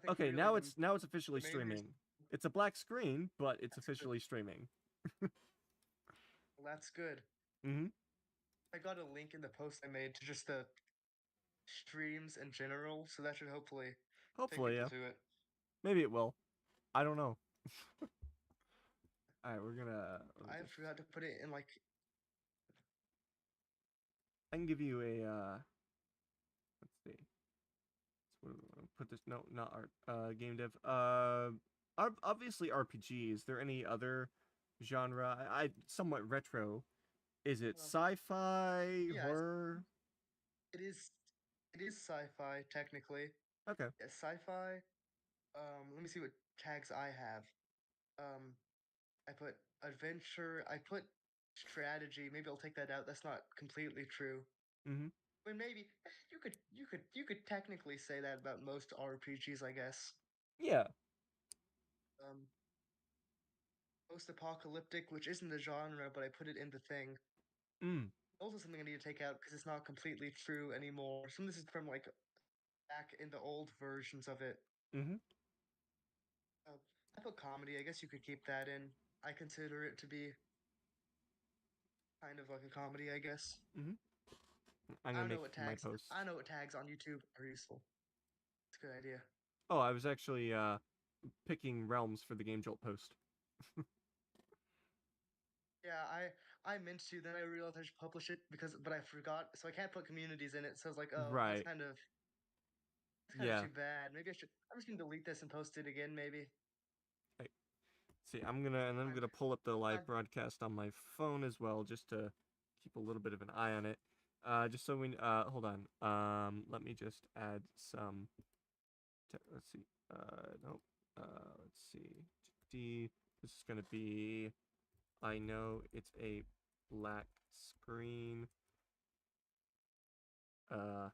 think Okay, really now it's officially the main reason. streaming. It's a black screen, but it's That's good. officially streaming. Well, that's good. Mm-hmm. I got a link in the post I made to just the streams in general, so that should hopefully take Hopefully, people yeah. to it. Maybe it will. I don't know. All right, we're gonna. I forgot to put it in like. I can give you a. Let's see. So what do we want to put this? No, not art. Game dev. Obviously RPG. Is there any other genre? I somewhat retro. Is it sci-fi, Yeah, horror? it is. It is sci-fi technically. Okay. Yeah, sci-fi. Let me see what tags I have. Um, I put adventure. I put strategy. Maybe I'll take that out. That's not completely true. Mm-hmm. But maybe you could technically say that about most RPGs, I guess. Yeah. Um, post-apocalyptic, which isn't a genre, but I put it in the thing. Mm. Also, something I need to take out because it's not completely true anymore. Some of this is from like back in the old versions of it. Mm-hmm. I put comedy. I guess you could keep that in. I consider it to be kind of like a comedy, I guess. Mm-hmm. I'm I gonna don't know make what my tags. post. I know what tags on YouTube are useful. It's a good idea. Oh, I was actually picking realms for the Game Jolt post. Yeah, I meant to. Then I realized I should publish it but I forgot. So I can't put communities in it. So I was like, oh, Right. that's kind of Yeah. too bad. Maybe I should. I'm just gonna delete this and post it again. Maybe. Right. See, I'm gonna pull up the live I'm- broadcast on my phone as well, just to keep a little bit of an eye on it. Just so we hold on. Let me just add some. Let's see. Nope. Let's see. D. This is gonna be. I know it's a black screen. All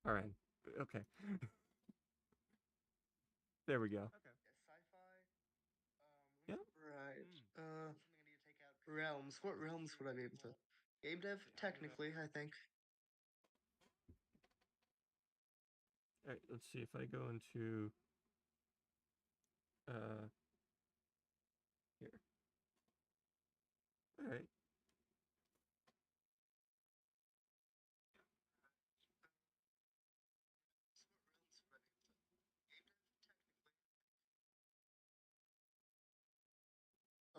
right. Okay. There we go. Okay. Yeah, sci-fi. Yeah. Right. Something I need to take out. Realms. What realms would I be able to? Game dev, technically, I think. All right. Let's see if I go into uh here. All right.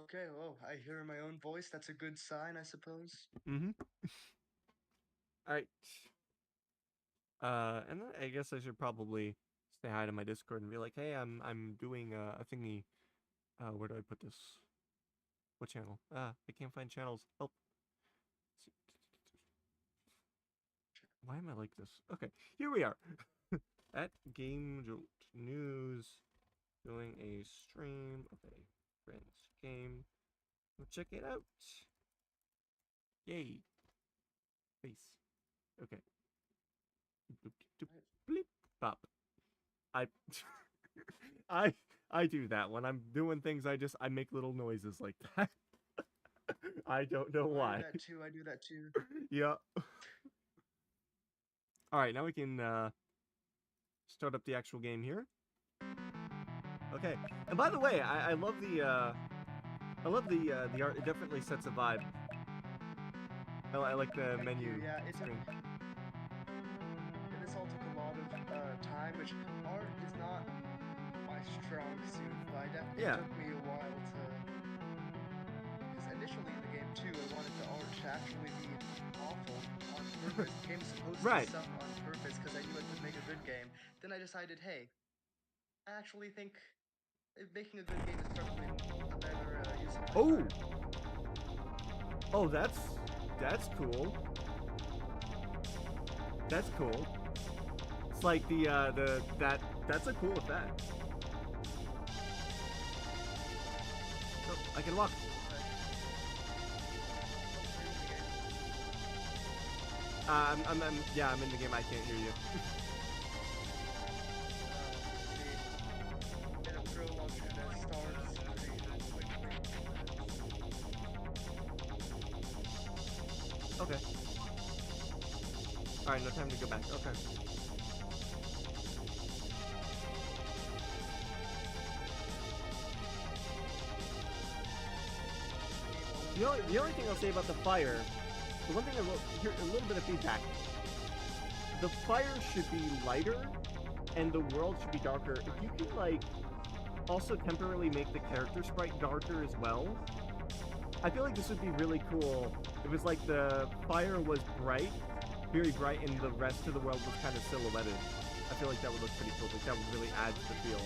Okay, well, I hear my own voice. That's a good sign, I suppose. Mm-hmm. All right. And then I guess I should probably say hi to my Discord and be like, "Hey, I'm doing a thingy. Where do I put this? What channel? I can't find channels. Help. Why am I like this? Okay, here we are at Game Jolt News, doing a stream of a friend's game. Go check it out. Yay! Face. Okay. Bleep pop. I I I do that when I'm doing things. I make little noises like that. I don't know why. I do that too. I do that too. Yeah. All right, now we can start up the actual game here. Okay. And by the way, I love the art. It definitely sets a vibe. I like the menu Yeah, it's screen. this all took a lot of time, which art is not my strong suit, but it took me a while to. Because initially in the game too, I wanted the art to actually be awful on purpose. The game's supposed to suck on purpose because I knew it would make a good game. Then I decided, hey, I actually think making a good game is probably a better use of my time. Oh, that's cool. That's cool. It's like that's a cool effect. Oh, I can walk. I'm in the game. I can't hear you. Okay. Alright, no time to go back. Okay. The only thing I'll say about the fire, the one thing I will hear a little bit of feedback. The fire should be lighter, and the world should be darker. If you could like also temporarily make the character sprite darker as well, I feel like this would be really cool. It was like the fire was bright, very bright, and the rest of the world was kind of silhouetted. I feel like that would look pretty cool. Like that would really add to the feel.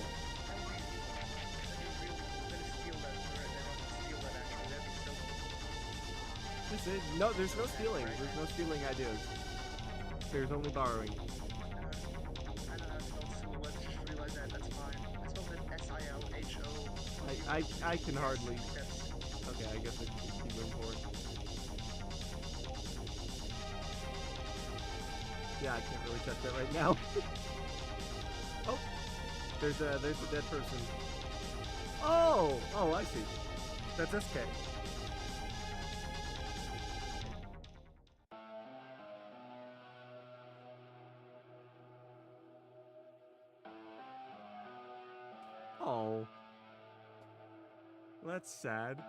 No, there's no stealing. There's no stealing ideas. There's only borrowing. I know how to spell silhouette, just realized that. That's fine. I spelled it S-I-L-H-O. I can hardly. Okay, I guess I can keep moving forward. Yeah, I can't really touch that right now. Oh, there's a dead person. Oh, I see. That's SK. Oh, well, that's sad.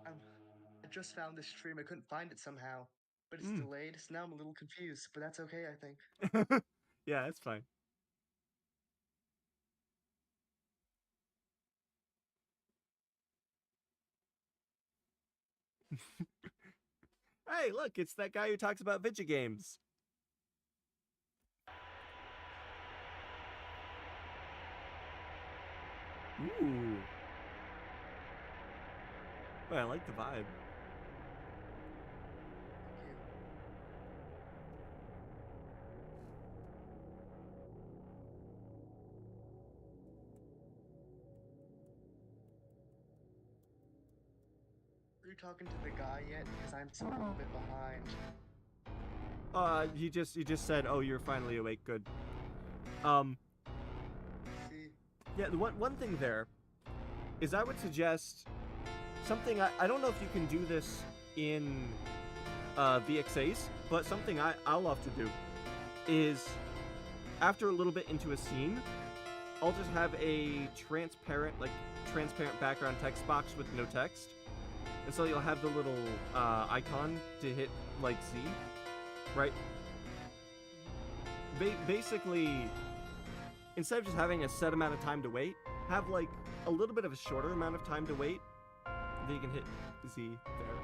I just found this stream. I couldn't find it somehow, but it's delayed, so now I'm a little confused, but that's okay, I think. Yeah, it's fine. Hey, look, it's that guy who talks about video games. Ooh. Well, I like the vibe. Are you talking to the guy yet? Because I'm still a little bit behind. He just said, "Oh, you're finally awake. Good." See? Yeah, the one thing there is I would suggest something. I don't know if you can do this in VXAs, but something I'll love to do is after a little bit into a scene, I'll just have a transparent background text box with no text. And so you'll have the little icon to hit, like, Z, right? Basically, instead of just having a set amount of time to wait, have, like, a little bit of a shorter amount of time to wait. Then you can hit Z there.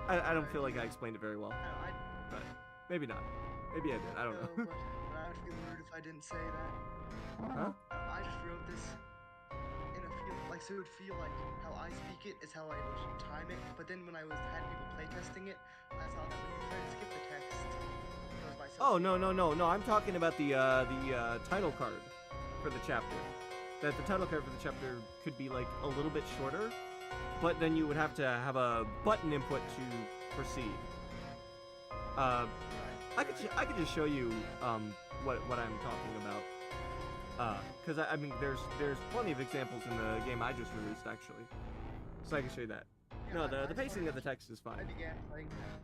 I don't feel like I explained it very well. But maybe not. Maybe I did. I don't know. But I would feel rude if I didn't say that. Huh? I just wrote this in a feel like so it would feel like how I speak it is how I would time it. But then when I had people playtesting it, I saw that when you try to skip the text, it goes by so Oh, no. I'm talking about the title card for the chapter. That the title card for the chapter could be like a little bit shorter, but then you would have to have a button input to proceed. I could just show you what I'm talking about. Because I mean there's plenty of examples in the game I just released actually, so I can show you that. No, the pacing of the text is fine. I began playing that.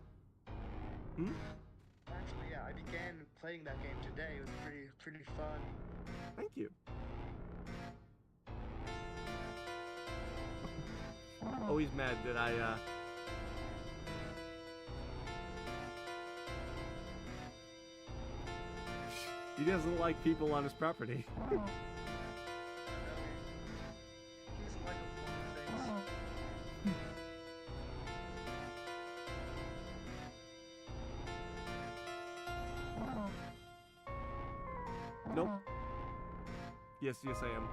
Actually, yeah, I began playing that game today. It was pretty fun. Thank you. Always mad that he doesn't like people on his property. He doesn't like a lot of things. Nope. Yes, I am.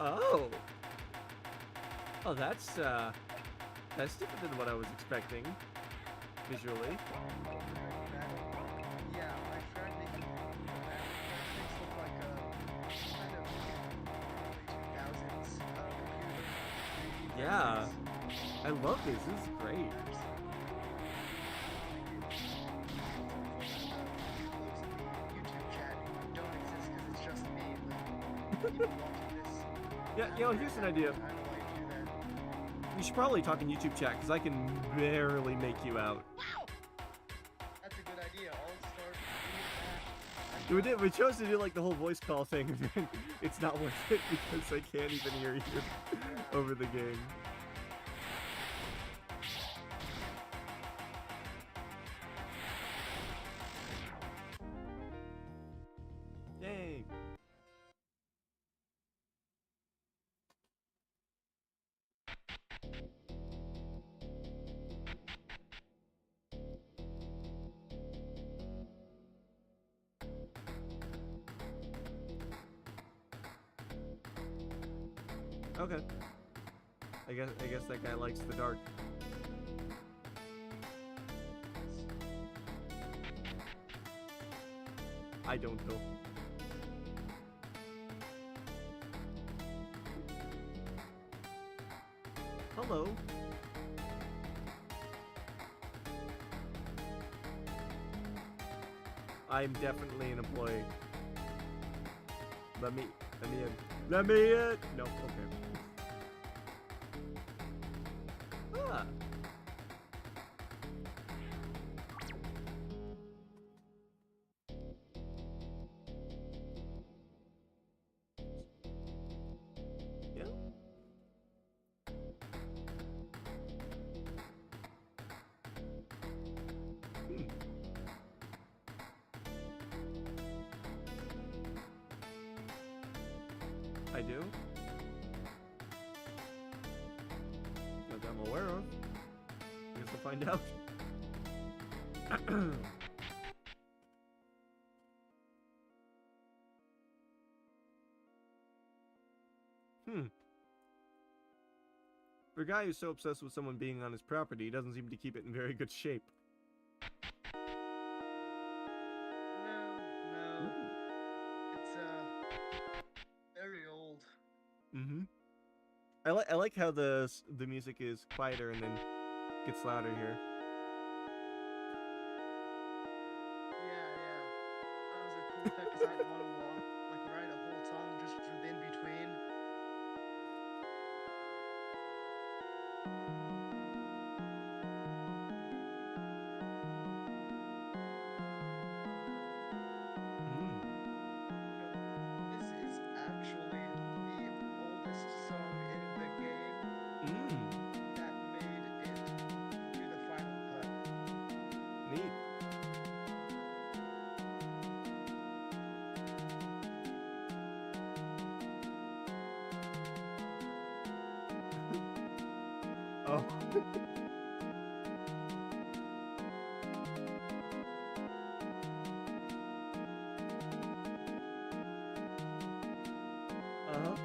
Oh. Oh, that's different than what I was expecting visually. Yeah, my Yeah. I love this. This is great. Yeah, you know, here's an idea. You should probably talk in YouTube chat, because I can barely make you out. Wow! That's a good idea. I'll start doing that. We chose to do like the whole voice call thing, and it's not worth it because I can't even hear you over the game. Yay! Okay. I guess that guy likes the dark. I don't know. Hello. I'm definitely an employee. Let me in. Let me in! No, okay. Ah. Yeah. I do? Not that I'm aware of. I guess we'll find out. For a guy who's so obsessed with someone being on his property, he doesn't seem to keep it in very good shape. No. It's very old. Mm-hmm. I like how the music is quieter and then gets louder here. Yeah. That was a cool effect because I didn't want to write a whole song just for the in between. This is actually the oldest song in the game that made it to the final cut. Neat. Oh. Uh-huh.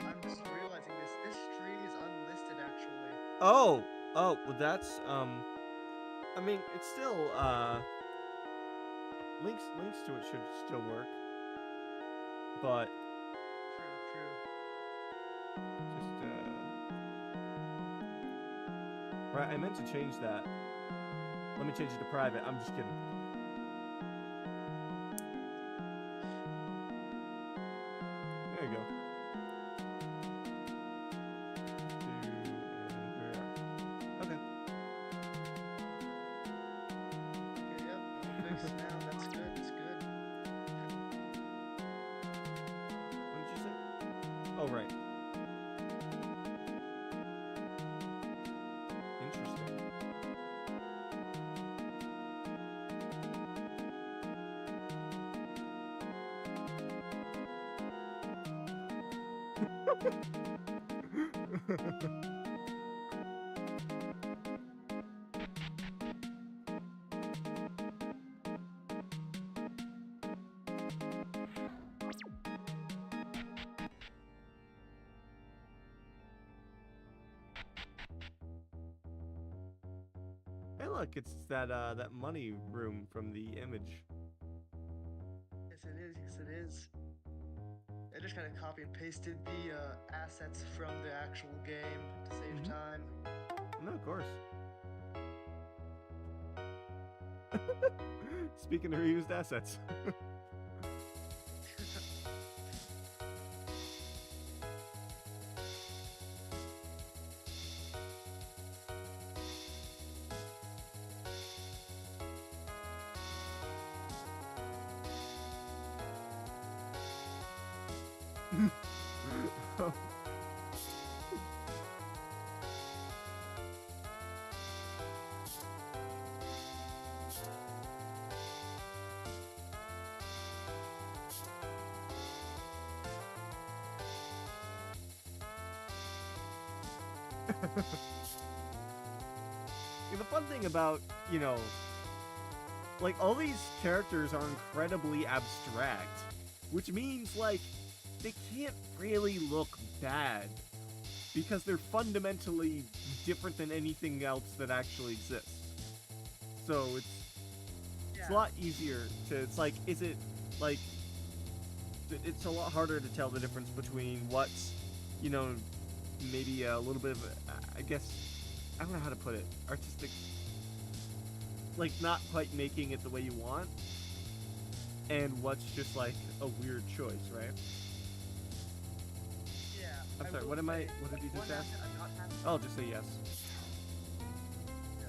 I'm just realizing this tree is unlisted actually. Oh, well that's I mean it's still links to it should still work. But True. just right, I meant to change that. Let me change it to private. I'm just kidding. There you go. Okay. Yep. Fixed now. That's good. It's good. What did you say? Oh, right. Interesting. look, it's that money room from the image. Yes, it is. Yes, it is. I just kind of copy and pasted the assets from the actual game to save time. No, of course. Speaking of reused assets. The fun thing about, you know, like, all these characters are incredibly abstract, which means, like, they can't really look bad, because they're fundamentally different than anything else that actually exists. So it's a lot easier to, it's like, is it, like, it's a lot harder to tell the difference between what's, you know, maybe a little bit of, I guess, I don't know how to put it, artistic, like, not quite making it the way you want, and what's just, like, a weird choice, right? Yeah. I'm sorry, what did you just ask? I'll just say yes. Yeah. I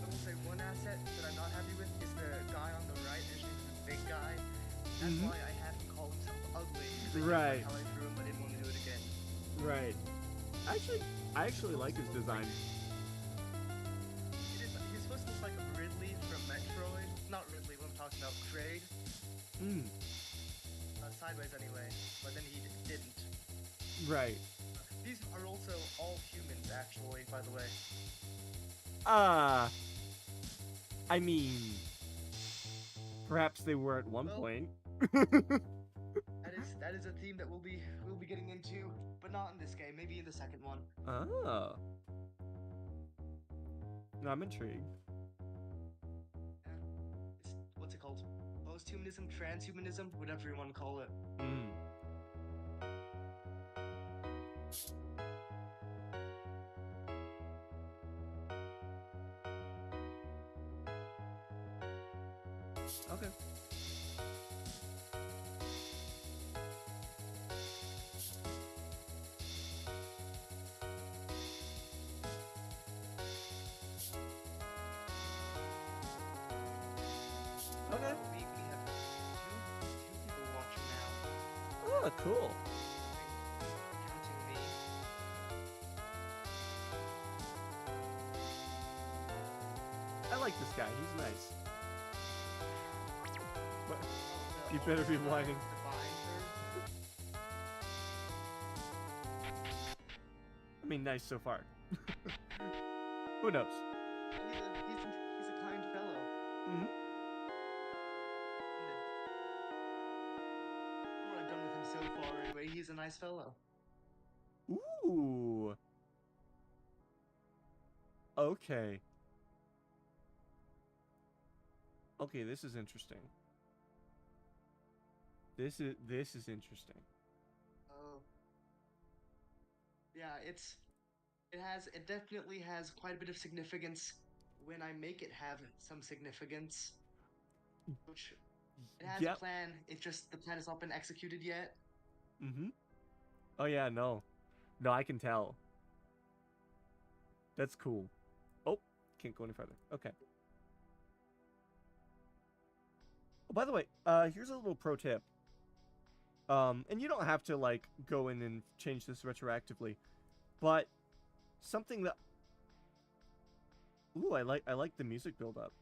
will say one asset that I'm not happy with is the guy on the right, his name is the big guy. That's why I had to call himself ugly, because I didn't like how I threw him, but I didn't want to do it again. Right. I actually like his design. He's supposed to look like a Ridley from Metroid. Not Ridley, what I'm talking about, Kraid. Sideways anyway, but then he didn't. Right. These are also all humans, actually, by the way. I mean, perhaps they were at one point. That is a theme that we'll be getting into, but not in this game. Maybe in the second one. Oh. No, I'm intrigued. Yeah. What's it called? Post-humanism, transhumanism, whatever you want to call it. Okay. Okay. We have two people watching now. Oh, cool. Counting me. I like this guy. He's nice. But you better be whining. I mean, nice so far. Who knows? He's a kind fellow. Mm-hmm. What I've done with him so far, anyway, he's a nice fellow. Ooh. Okay. Okay, this is interesting. This is interesting. Oh. Yeah, it definitely has quite a bit of significance when I make it have some significance. Which it has a plan, it's just the plan has not been executed yet. Oh yeah, no. No, I can tell. That's cool. Oh, can't go any further. Okay. Oh, by the way, here's a little pro tip. And you don't have to, like, go in and change this retroactively, but something that... Ooh, I like the music build up.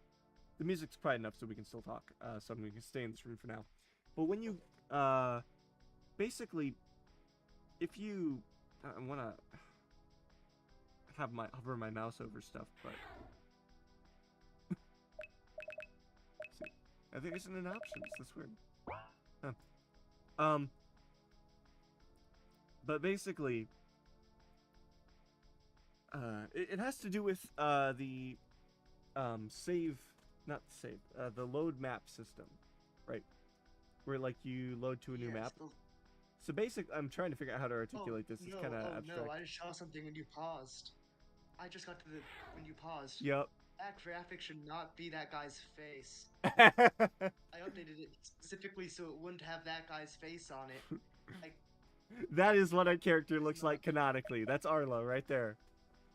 The music's quiet enough so we can still talk, so we can stay in this room for now. But when you, basically, if you... I want to hover my mouse over stuff, but... See, I think it's in an options. That's weird. Huh. But basically, it has to do with, the the load map system, right? Where like you load to a new map. So I'm trying to figure out how to articulate this. It's kind of abstract. No, I just saw something when you paused. I just got to when you paused. Yep. That graphic should not be that guy's face. I updated it specifically so it wouldn't have that guy's face on it. Like, that is what our character looks like canonically. That's Arlo right there.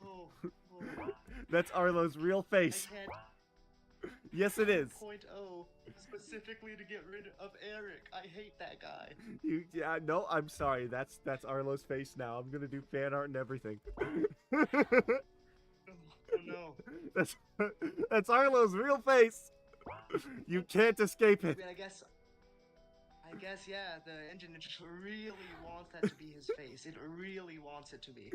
Oh. That's Arlo's real face. I can't. Yes, it is. 2.0 specifically to get rid of Eric. I hate that guy. No, I'm sorry. That's Arlo's face now. I'm gonna do fan art and everything. Oh no. That's Arlo's real face. You can't escape it. I mean, I guess, yeah, the engine just really wants that to be his face. It really wants it to be.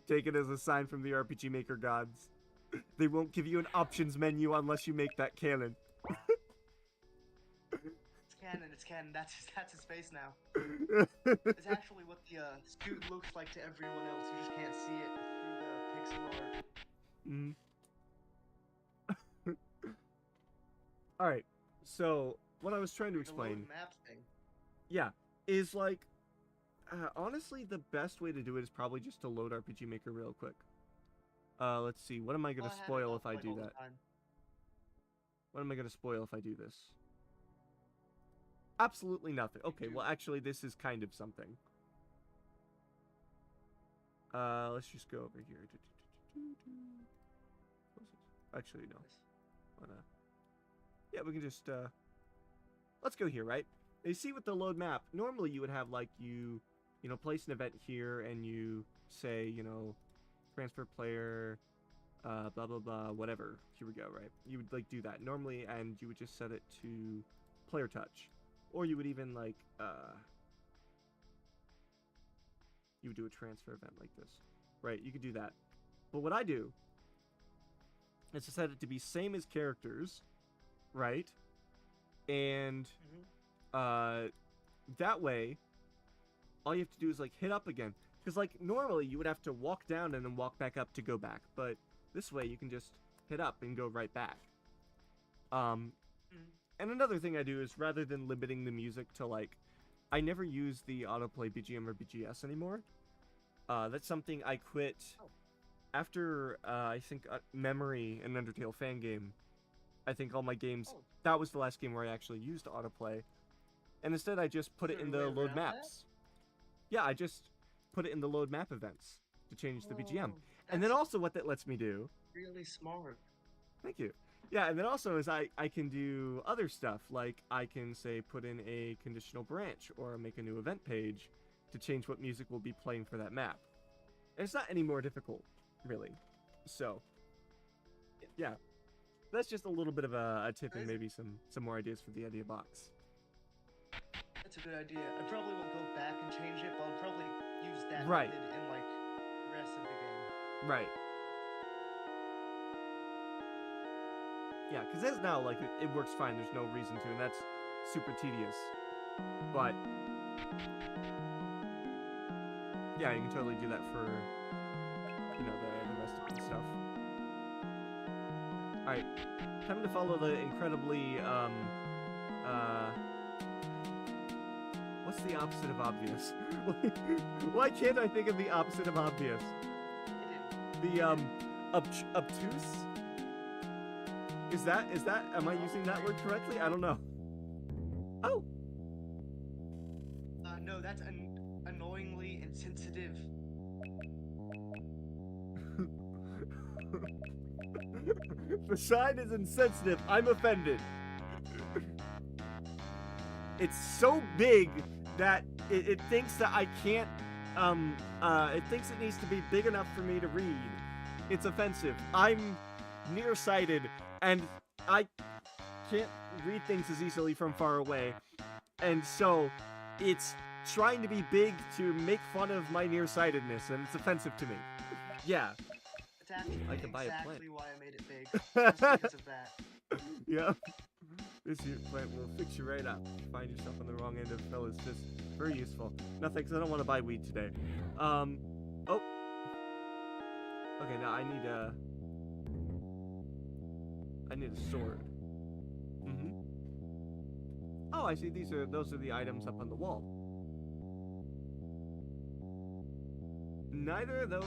Take it as a sign from the RPG Maker gods. They won't give you an options menu unless you make that canon. It's canon. That's his face now. It's actually what the suit looks like to everyone else. You just can't see it through the pixel art. Alright, so what I was trying to explain, map thing. Yeah, is like, honestly, the best way to do it is probably just to load RPG Maker real quick. Let's see, what am I gonna spoil if I do that? What am I gonna spoil if I do this? Absolutely nothing. Okay, well actually this is kind of something. Let's just go over here. Actually, no. Yeah, we can just, let's go here, right? You see with the load map, normally you would have, like, you place an event here, and you say, transfer player, blah, blah, blah, whatever. Here we go, right? You would, like, do that normally, and you would just set it to player touch. Or you would even, like, you would do a transfer event like this. Right, you could do that. But what I do is to set it to be same as characters, right? And that way, all you have to do is like hit up again. Because like normally you would have to walk down and then walk back up to go back. But this way you can just hit up and go right back. And another thing I do is rather than limiting the music to like, I never use the autoplay BGM or BGS anymore. That's something I quit after, I think, Memory and Undertale fan game. I think all my games, that was the last game where I actually used autoplay. And instead I just put it in the load maps. Yeah, I just put it in the load map events to change the BGM. And then also what that lets me do... Really smart. Thank you. Yeah, and then also is I can do other stuff, like I can, say, put in a conditional branch or make a new event page to change what music will be playing for that map. And it's not any more difficult, really. So, yeah. That's just a little bit of a tip and maybe some more ideas for the idea box. That's a good idea. I probably won't go back and change it, but I'll probably use that right. method in, like, the rest of the game. Right. Yeah, because as now, like, it works fine. There's no reason to, and that's super tedious. But, yeah, you can totally do that for, the rest of the stuff. Alright, time to follow the incredibly, what's the opposite of obvious? Why can't I think of the opposite of obvious? The, obtuse? Is that, am I using that word correctly? I don't know. Oh! No, that's annoyingly insensitive. The sign is insensitive. I'm offended. It's so big that it thinks that I can't, it thinks it needs to be big enough for me to read. It's offensive. I'm nearsighted, and I can't read things as easily from far away. And so, it's trying to be big to make fun of my nearsightedness, and it's offensive to me. Yeah. It's actually I can buy a plant. exactly why I made it big. Just because of that. Yeah. This plant will fix you right up. Find yourself on the wrong end of fellas. Just very useful. No thanks, I don't want to buy weed today. Oh. Okay, now I need I need a sword. Oh, I see. Those are the items up on the wall. Neither of those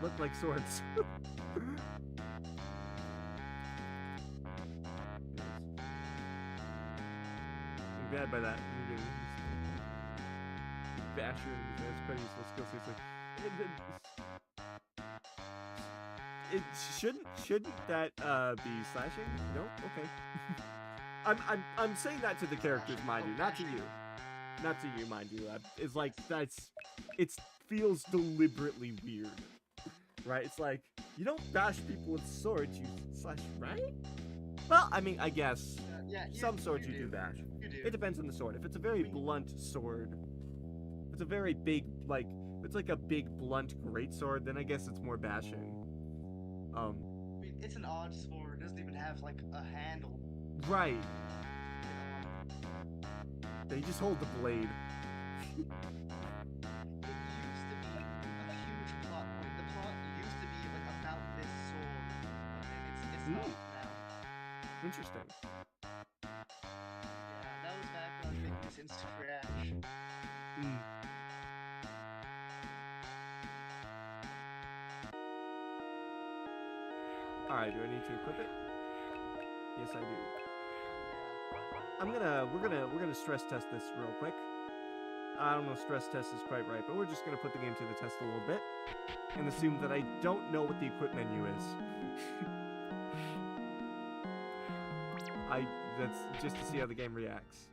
look like swords. I'm bad by that. Basher, that's quite a useful skill, seriously. Shouldn't that be slashing? No? Okay. I'm saying that to the characters, mind you, not to you. Not to you, mind you. It's like it feels deliberately weird. Right? It's like, you don't bash people with swords, you slash, right? Well, I mean, I guess some swords you do bash. It depends on the sword. If it's a very blunt sword, if it's a very big, like, if it's like a big blunt greatsword, then I guess it's more bashing. I mean, it's an odd sword. It doesn't even have like a handle. Right. They just hold the blade. It used to be a huge plot point. The plot used to be like about this sword, and it's not now. Interesting. Yeah, that was back when I was making this in Scratch. Alright, do I need to equip it? Yes, I do. We're gonna stress test this real quick. I don't know, stress test is quite right, but we're just gonna put the game to the test a little bit and assume that I don't know what the equip menu is. That's just to see how the game reacts.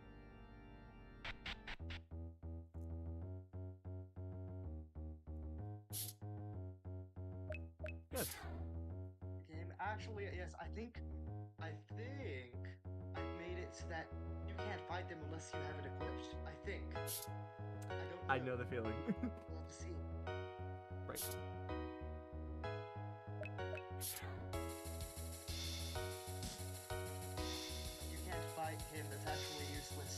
Yes. Game actually, yes, I think I've made it so that you can't fight them unless you have it equipped. I think. I don't know. I know the feeling. We'll have to see. Right. You can't fight him, that's actually useless.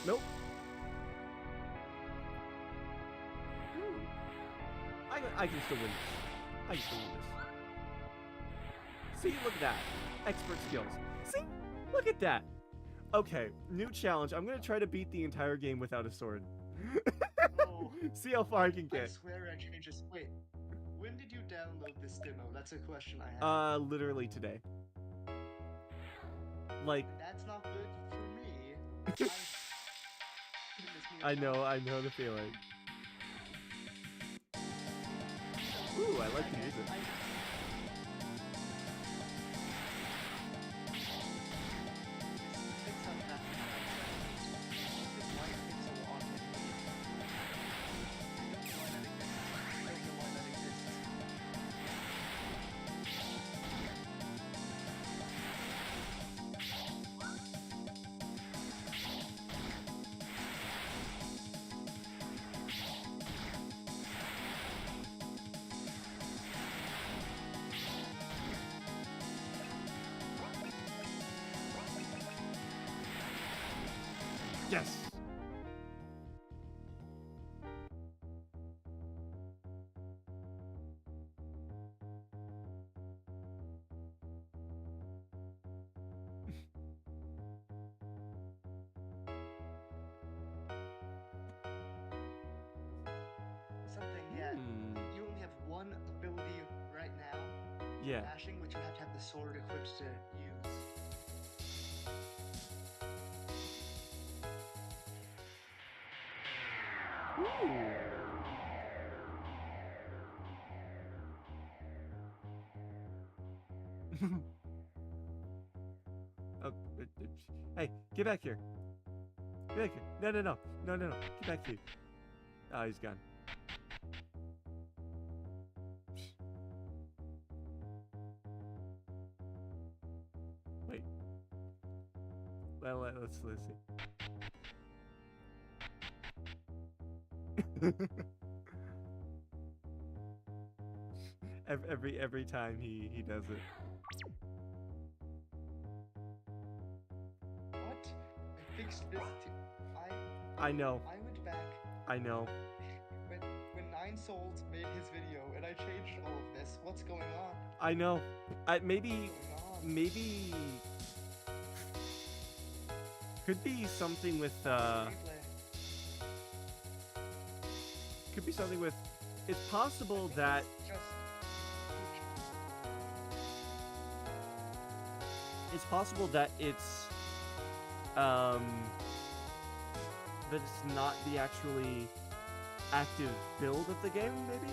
Nope. I can still win this. I can still win this. See, look at that. Expert skills. See? Look at that. Okay, new challenge. I'm gonna try to beat the entire game without a sword. Oh. See how far I can get. I swear I changed this. Wait, when did you download this demo? That's a question I have. Literally today. Like, that's not good for me. I know the feeling. Ooh, I like the music. Yes! Something, yeah. You only have one ability right now. Yeah. Dashing, which you have to have the sword equipped to use. Oh, hey, get back here. Get back here. No. Get back here. Oh, he's gone. Wait. Well, let's see. every time he does it. I know. I went back I know. when 9 Souls made his video and I changed all of this. What's going on? I know. Maybe could be something with could be something with. It's possible that it's that it's not the actually active build of the game, maybe?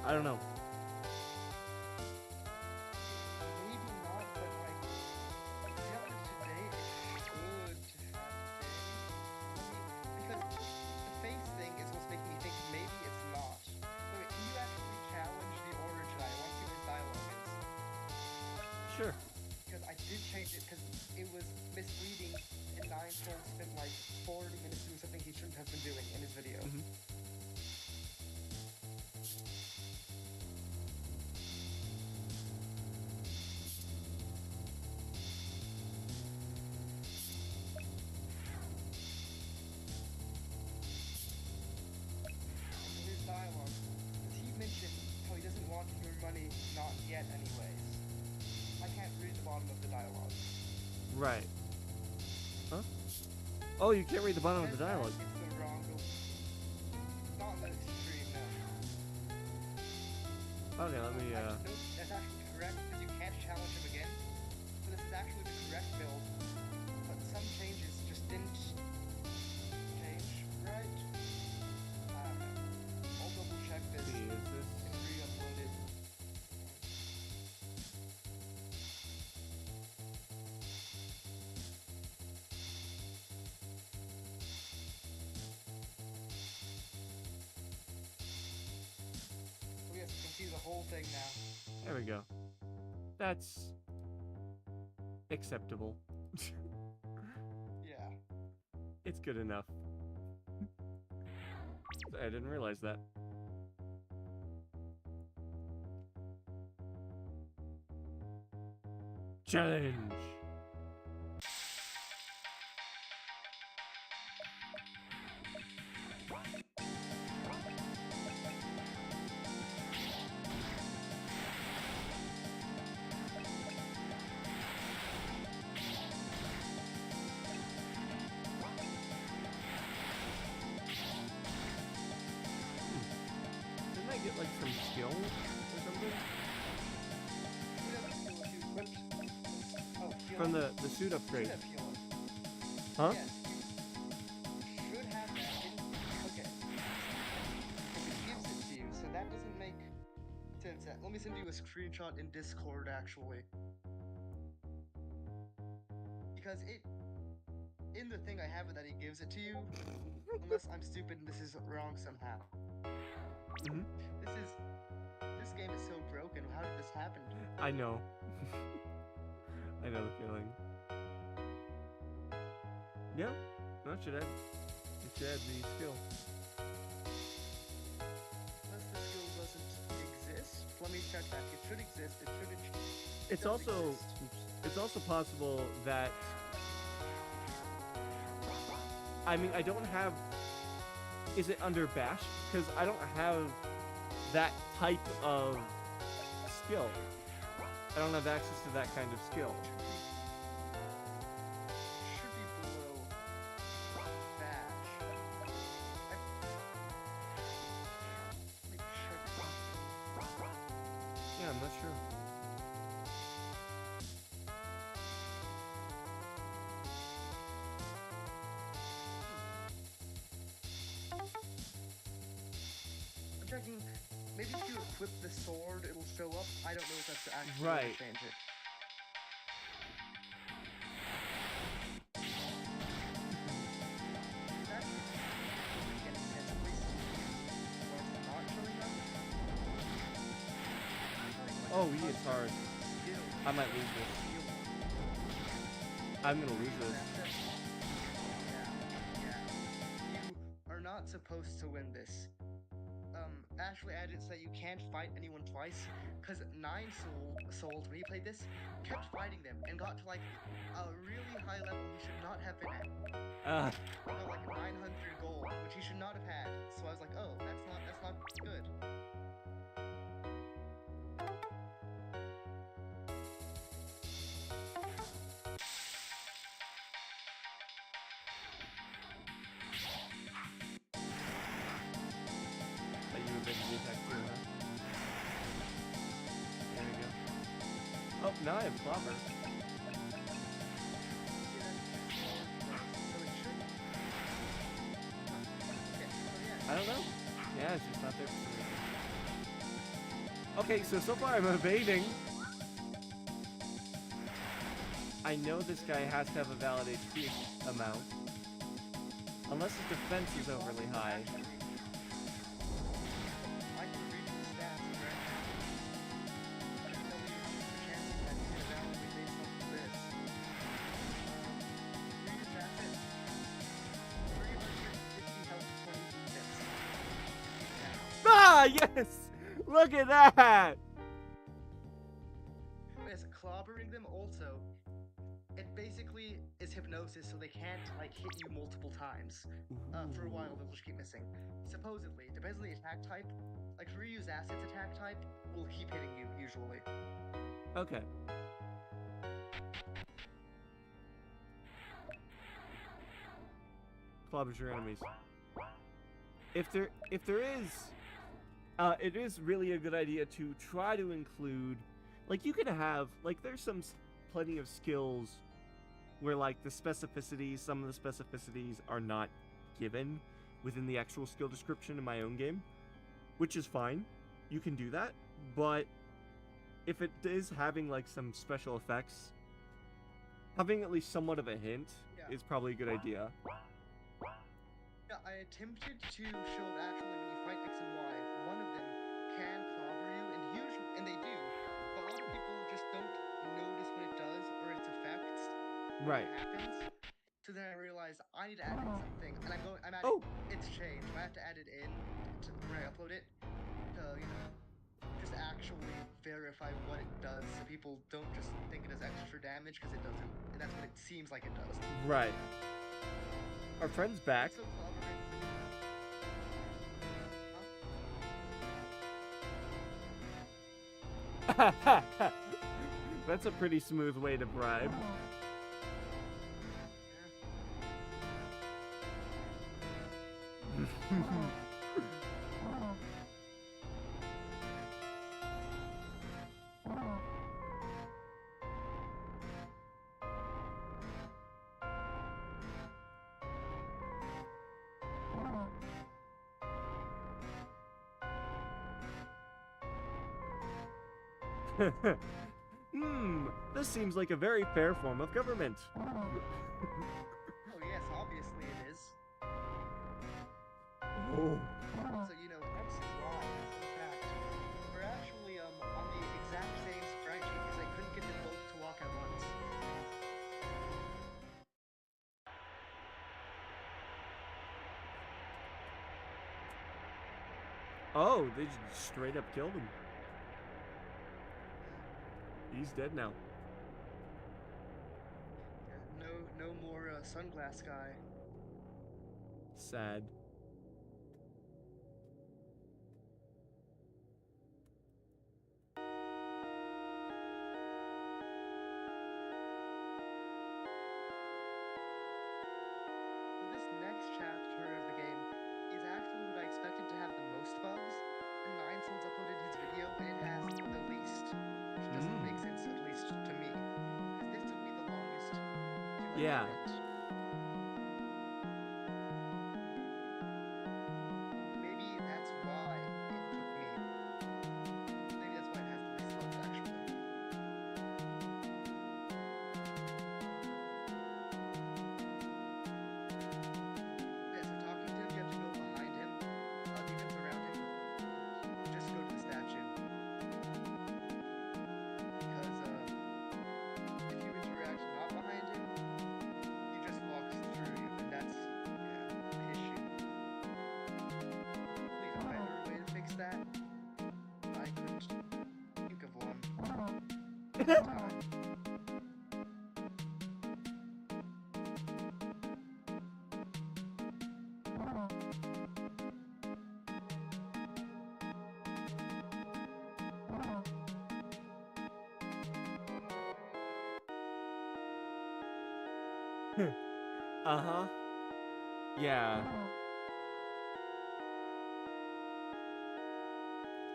I don't know. Maybe not, but like, the other today, it should have been. Because the face thing is what's making me think maybe it's not. Wait, can you actually challenge the origin? I want to see what his dialogue is. Sure. Because I did change it because it was misleading, and 9 Souls spent like 40 minutes doing something he shouldn't have been doing in his video. His dialogue, because he mentioned how he doesn't want your money, not yet anyways. I can't read the bottom of the dialogue. Right. Huh? Oh, you can't read the bottom of the dialogue. It's the wrong. Not the extreme, no. Okay, let me Nope, that's actually correct, because you can't challenge him again. So this is actually the correct build. But some changes just didn't change, right? I don't know. I'll double check this see, is this and re-upload it. Oh yes, you can see the whole thing now. there we go. That's acceptable. Yeah. It's good enough. I didn't realize that. Challenge! Didn't I get like some skill or something? From the suit upgrade. Huh? Yes. Should have that. Okay. It gives it to you, so that doesn't make sense. Let me send you a screenshot in Discord, actually. Because in the thing I have it that he gives it to you, unless I'm stupid and this is wrong somehow. This game is so broken. How did this happen? I know. I know the feeling. Yeah, no, it should add the skill. Unless the skill doesn't exist. Let me check that. It should exist. It should. It's also possible that. I mean, I don't have. Is it under bash? Because I don't have that type of skill. I don't have access to that kind of skill. Should be below bash. Yeah, I'm not sure. I'm checking. Maybe if you equip the sword, it'll show up. I don't know if that's actually Right. going to change it. Oh, it's hard. I might lose this. I'm gonna lose this. Yeah. You are not supposed to win this. Actually, I didn't say you can't fight anyone twice, because 9 Souls, when he played this, kept fighting them and got to like a really high level he should not have been at. He got like 900 Oh, now I have Clobber. I don't know. Yeah, it's just not there for some reason. Okay, so far I'm evading. I know this guy has to have a valid HP amount. Unless his defense is overly high. Ah, yes! Look at that! Yes, clobbering them also. It basically is hypnosis, so they can't like hit you multiple times. For a while, they'll just keep missing. Supposedly, depends on the attack type. Like Ryu's Acid's attack type will keep hitting you usually. Okay. Clobbers your enemies. If there is, it is really a good idea to try to include, like you can have, like there's plenty of skills where like the specificities, some of the specificities are not given within the actual skill description in my own game, which is fine. You can do that, but if it is having like some special effects, having at least somewhat of a hint is probably a good idea. Yeah, I attempted to show that actually when you fight X and Y, one of them can clobber you, and they do, but a lot of people just don't notice what it does or its effects when it happens. So then I realized I need to add in something, and I'm adding its changed. I have to add it in to when I upload it to just actually verify what it does, so people don't just think it does extra damage because it doesn't, and that's what it seems like it does. Right. Our friend's back. So That's a pretty smooth way to bribe. This seems like a very fair form of government. Oh yes, obviously it is. Oh. So X and Y, in fact, we're actually on the exact same sprite sheet because I couldn't get them both to walk at once. Oh, they just straight up killed him. He's dead now. Yeah, no more sunglass guy. Sad. This next chapter of the game is actually what I expected to have the most bugs, and Ninesoul's uploaded his video and it has the least, which doesn't make sense, at least to me, because this took me the longest to Yeah. Maybe that's why it took me. Maybe that's why it has the least bugs, actually. Yeah, so talking to him, you have to go behind him, even around him. Just go to the statue. Because if you interact not behind him, he just walks through you, and that's an issue. Probably a better way to fix that. I couldn't think of one at the time. Uh-huh. Yeah.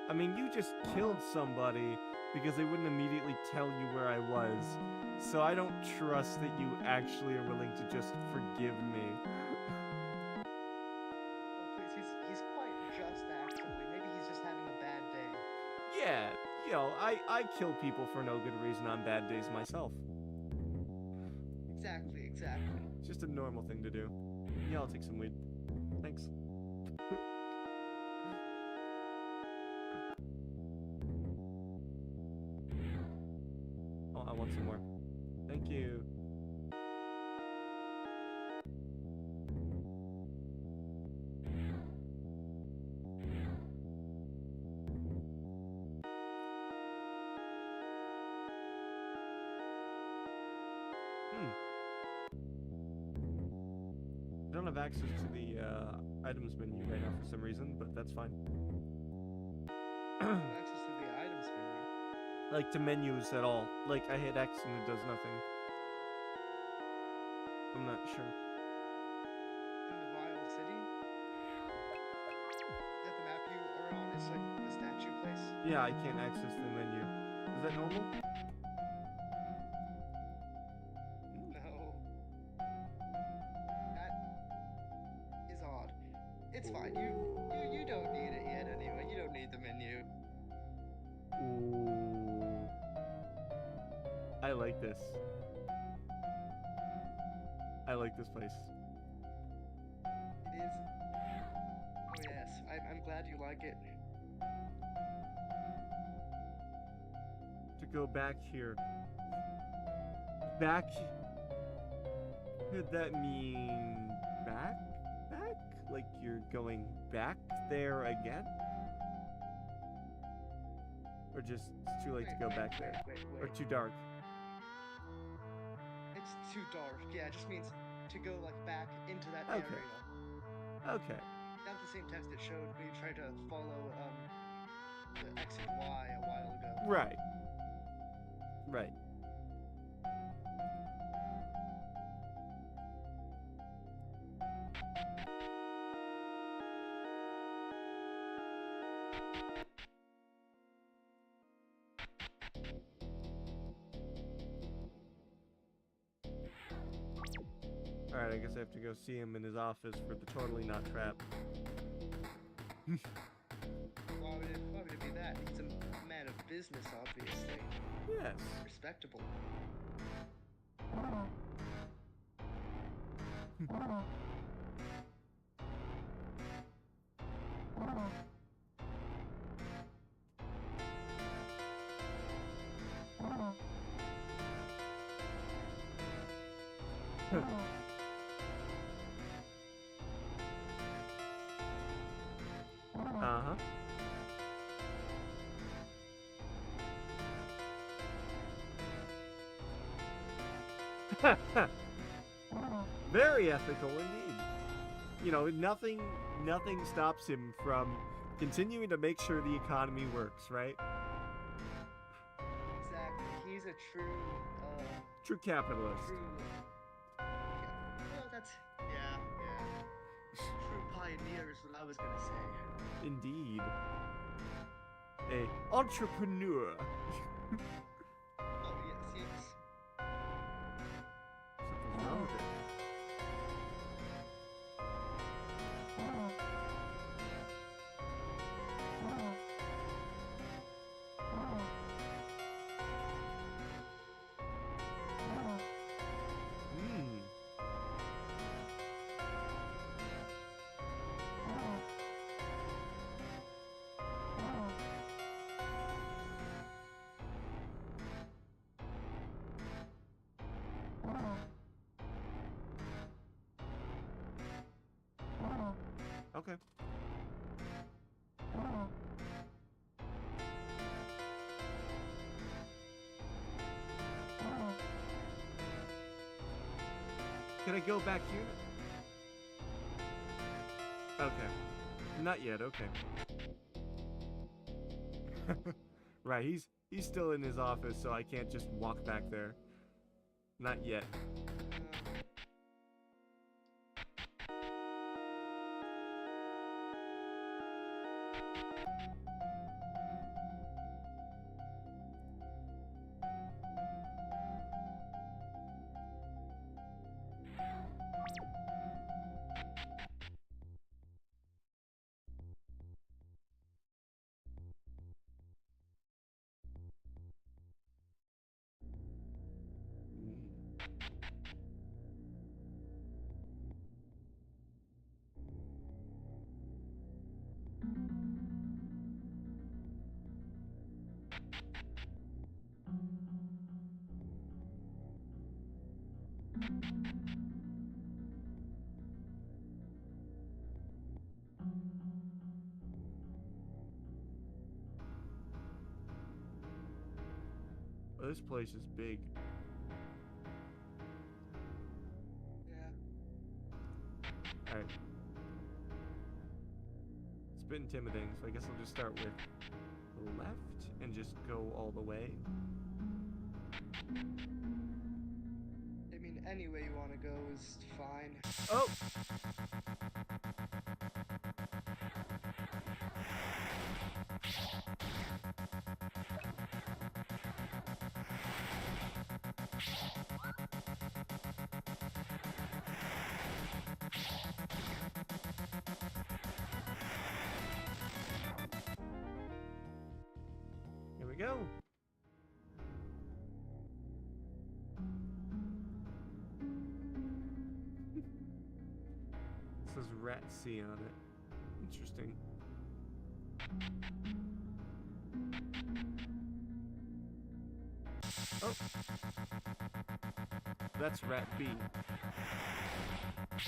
I mean, you just killed somebody because they wouldn't immediately tell you where I was. So I don't trust that you actually are willing to just forgive me. Oh, please, he's quite just, actually. Maybe he's just having a bad day. Yeah, you know, I kill people for no good reason on bad days myself. Exactly, exactly. It's just a normal thing to do. Yeah, I'll take some weed. Thanks. Oh, I want some more. Thank you. I don't have access to the items menu right now for some reason, but that's fine. Access to the items menu. Like to menus at all. Like I hit X and it does nothing. I'm not sure. In the Vile City? Is that the map you are on? It's like the statue place? Yeah, I can't access the menu. Is that normal? No. That is odd. It's fine. You don't need it yet anyway. You don't need the menu. Ooh. I like this. I like this place. It is. Oh yes, I'm glad you like it. To go back here. Back? Could that mean back? Back? Like you're going back there again? Or just it's too late to go back there? Or too dark? It's too dark. Yeah, it just means to go like back into that Okay. area. Okay. Not the same text it showed when you tried to follow the X and Y a while ago. Right. Right. Alright, I guess I have to go see him in his office for the totally not trap. Why would it be that? He's a man of business, obviously. Yes. Respectable. Uh-huh. Very ethical indeed. You know, nothing stops him from continuing to make sure the economy works, right? Exactly. He's a True capitalist. Well, that's yeah. True pioneer is what I was gonna say. Indeed. A entrepreneur. Oh yes. Something's wrong with it. Okay. Can I go back here? Okay. Not yet, okay. Right, he's still in his office, so I can't just walk back there. Not yet. Oh, this place is big. Yeah. Alright. It's a bit intimidating, so I guess I'll just start with the left and just go all the way. I mean, any way you want to go is fine. Oh! Here we go. It says Rat C on it. Interesting. Oh. That's Rat B.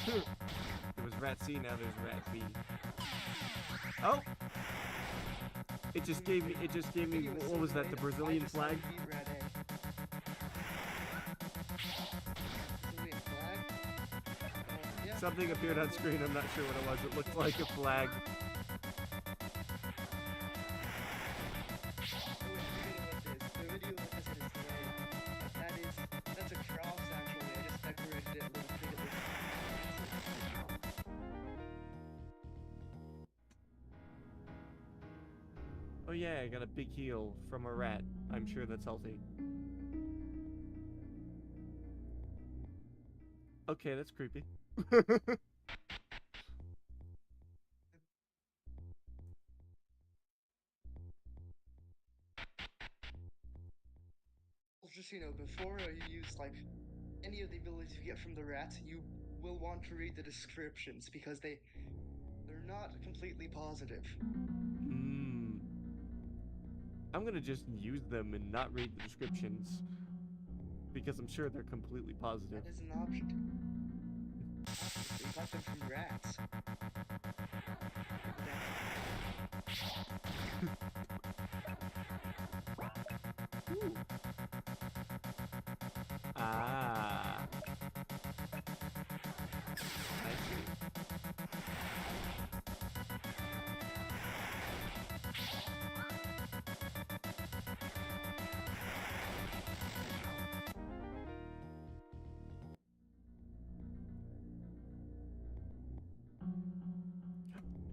It was Rat C, now there's Rat B. Oh! It just gave me, what was that, the Brazilian flag? Something appeared on screen, I'm not sure what it was. It looked like a flag. That's a cross, actually. I just decorated it a little bit. Oh yeah, I got a big heel from a rat. I'm sure that's healthy. Okay, that's creepy. Just, before you use, like, any of the abilities you get from the rat, you will want to read the descriptions, because they're not completely positive. I'm gonna just use them and not read the descriptions, because I'm sure they're completely positive. That is an option. Obviously, you got them from rats. Ooh. Ah. I see.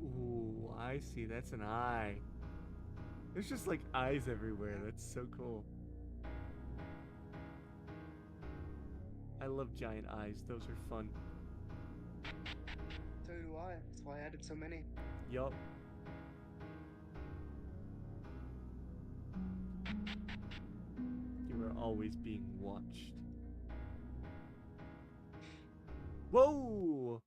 Ooh, I see. That's an eye. There's just like eyes everywhere. That's so cool. I love giant eyes. Those are fun. So do I. That's why I added so many. Yup. You are always being watched. Whoa!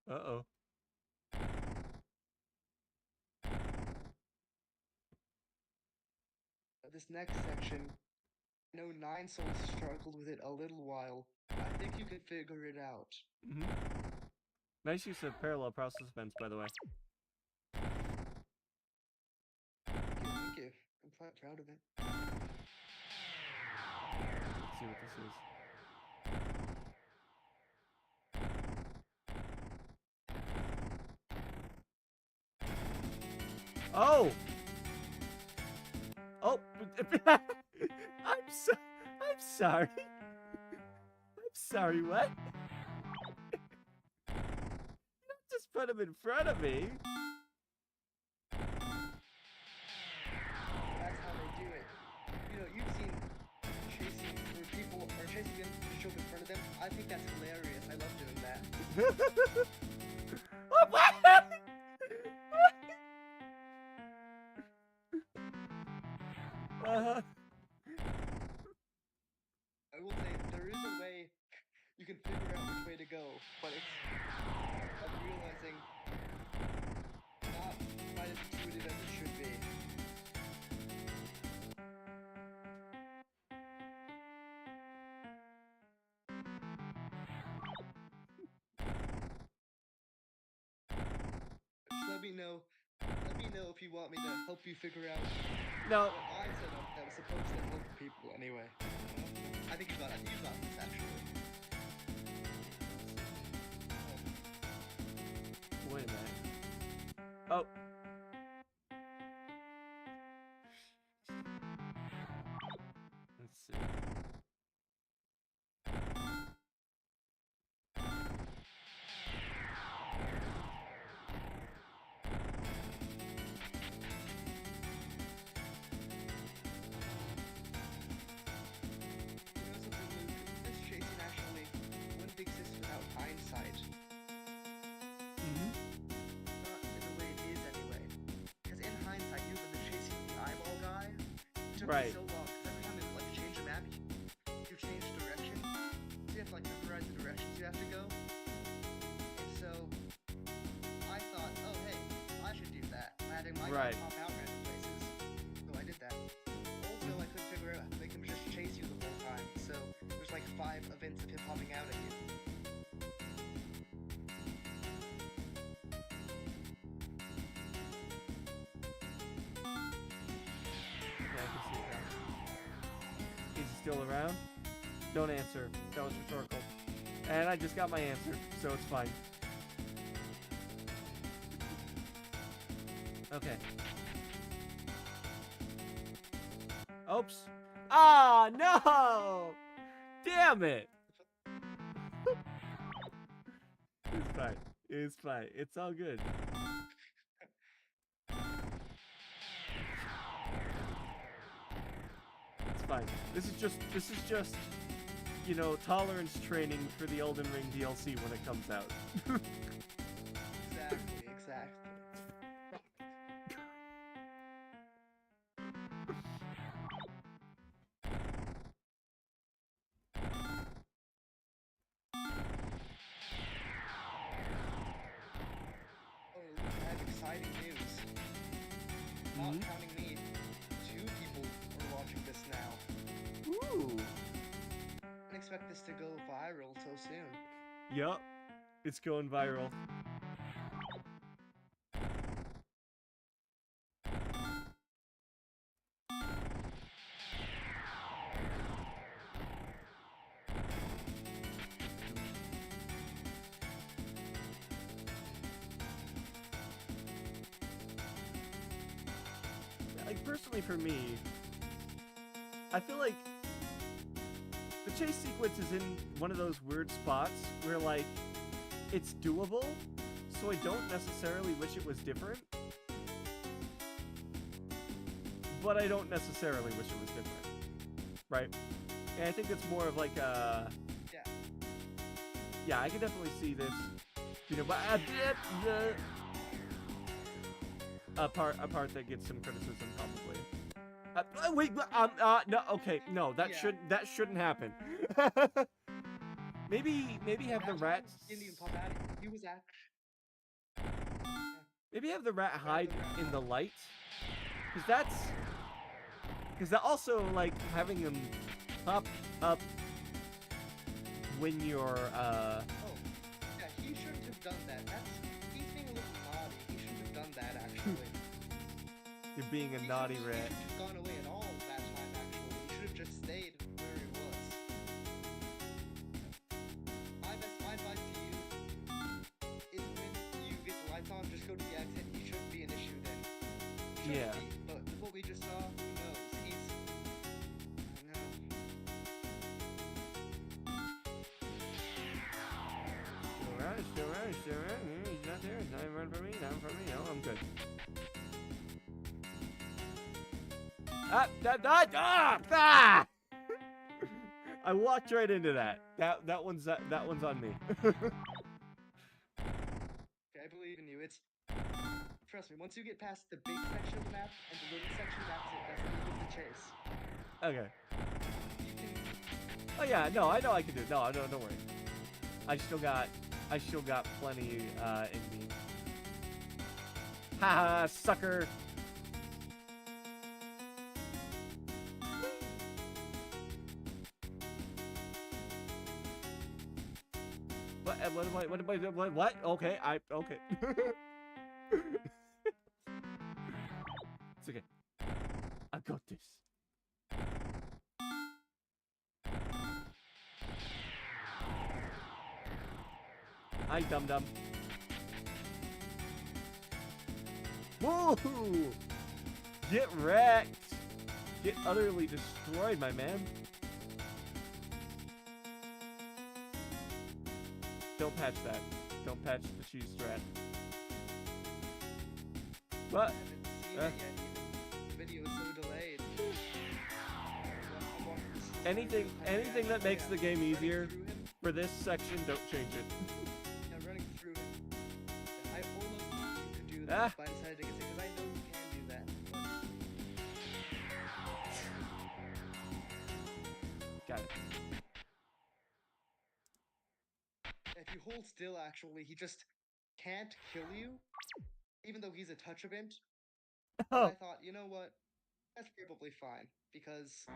Uh-oh. this next section, I know Nine Souls struggled with it a little while. I think you can figure it out. Nice use of parallel process events, by the way. Thank you. I'm quite proud of it. Let's see what this is. Oh! Oh! I'm sorry. I'm sorry, what? Just put him in front of me. That's how they do it. You know, you've seen chasing where people are chasing them to show up in front of them. I think that's hilarious. I love doing that. Oh, what? I will say there is a way you can figure out which way to go, but it's I'm realizing not quite as intuitive as it should be. Just let me know if you want me to help you figure out No. what I set up that was supposed to help people anyway. I think you got this actually. Wait a minute. Oh. Let's see. This chasing actually wouldn't exist without hindsight. Not in the way it is anyway. Because in hindsight, you have been chasing the eyeball guy. It took me so long, because every time you change the map, you change direction. So you have to memorize the directions you have to go. And so I thought, oh hey, I should do that. Having my guy pop out random places. So I did that. Also, I couldn't figure out how to make him just chase you the whole time. So there's 5 events of him popping out at you. Yeah, I can see it now. Is he still around? Don't answer. That was rhetorical. And I just got my answer, so it's fine. Okay. Oops. Ah, no! Damn it! It's fine. It's fine. It's all good. It's fine. This is just, you know, tolerance training for the Elden Ring DLC when it comes out. Exactly. I have exciting news. Not counting me, 2 people are watching this now. Ooh. I expect this to go viral so soon. Yup. It's going viral. Personally for me, I feel like the chase sequence is in one of those weird spots where it's doable, so I don't necessarily wish it was different, but I don't necessarily wish it was different, right? And I think it's more of yeah, I can definitely see this, you know, but a part that gets some criticism probably. Wait, no, okay, no, that shouldn't happen. maybe have the rat. He was Maybe have the rat hide in the light, because Because also, like, having him pop up when you're, Oh, yeah, he shouldn't have done that. He's being a little naughty. He shouldn't have done that, actually. You're being a naughty rat. He shouldn't have gone away at all that time, actually. He should have just stayed where he was. My advice to you is when you get the lights on, just go to the exit. He shouldn't be an issue then. Yeah. But with what we just saw, who knows? I know. Sure. He's not there. He's not even running for me. Not for me. No, I'm good. I walked right into that. That one's on me. Okay, I believe in you. Trust me, once you get past the big section of the map and the little section, that's it. That's the end of the chase. Okay. You can... Oh yeah, no, I know I can do it. No, don't worry. I still got plenty in me. Haha, sucker. What? Okay, okay. It's okay. I got this. Hi, dum-dum. Woohoo! Get wrecked! Get utterly destroyed, my man. Don't patch that. Don't patch the cheese strat. What? I haven't seen it yet, even. The video is so delayed. Anything that makes the game easier for this section, don't change it. Yeah, running through him. I almost thought you could do that, but I decided to get it because I know you can do that. Got it. If you hold still, actually, he just can't kill you, even though he's a touch event. Oh. I thought, you know what? That's probably fine, because, you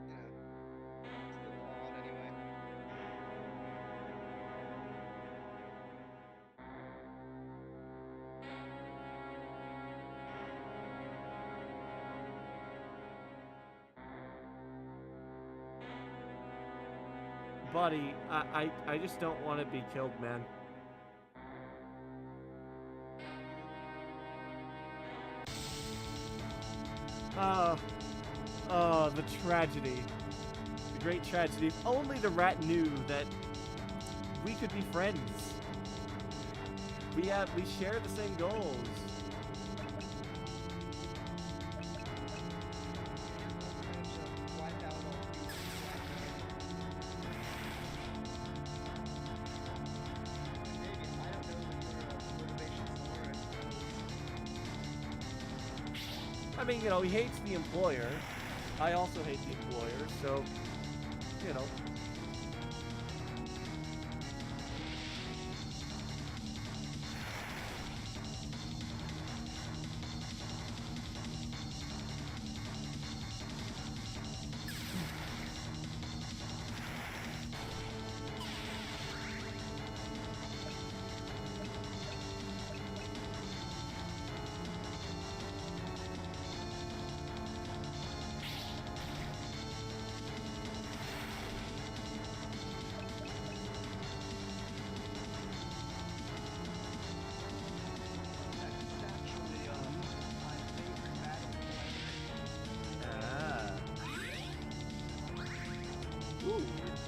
know, it's a little odd anyway. Buddy, I just don't want to be killed, man. Oh, the tragedy. The great tragedy. If only the rat knew that we could be friends. We share the same goals. I mean, you know, he hates the employer. I also hate the employer, so, you know.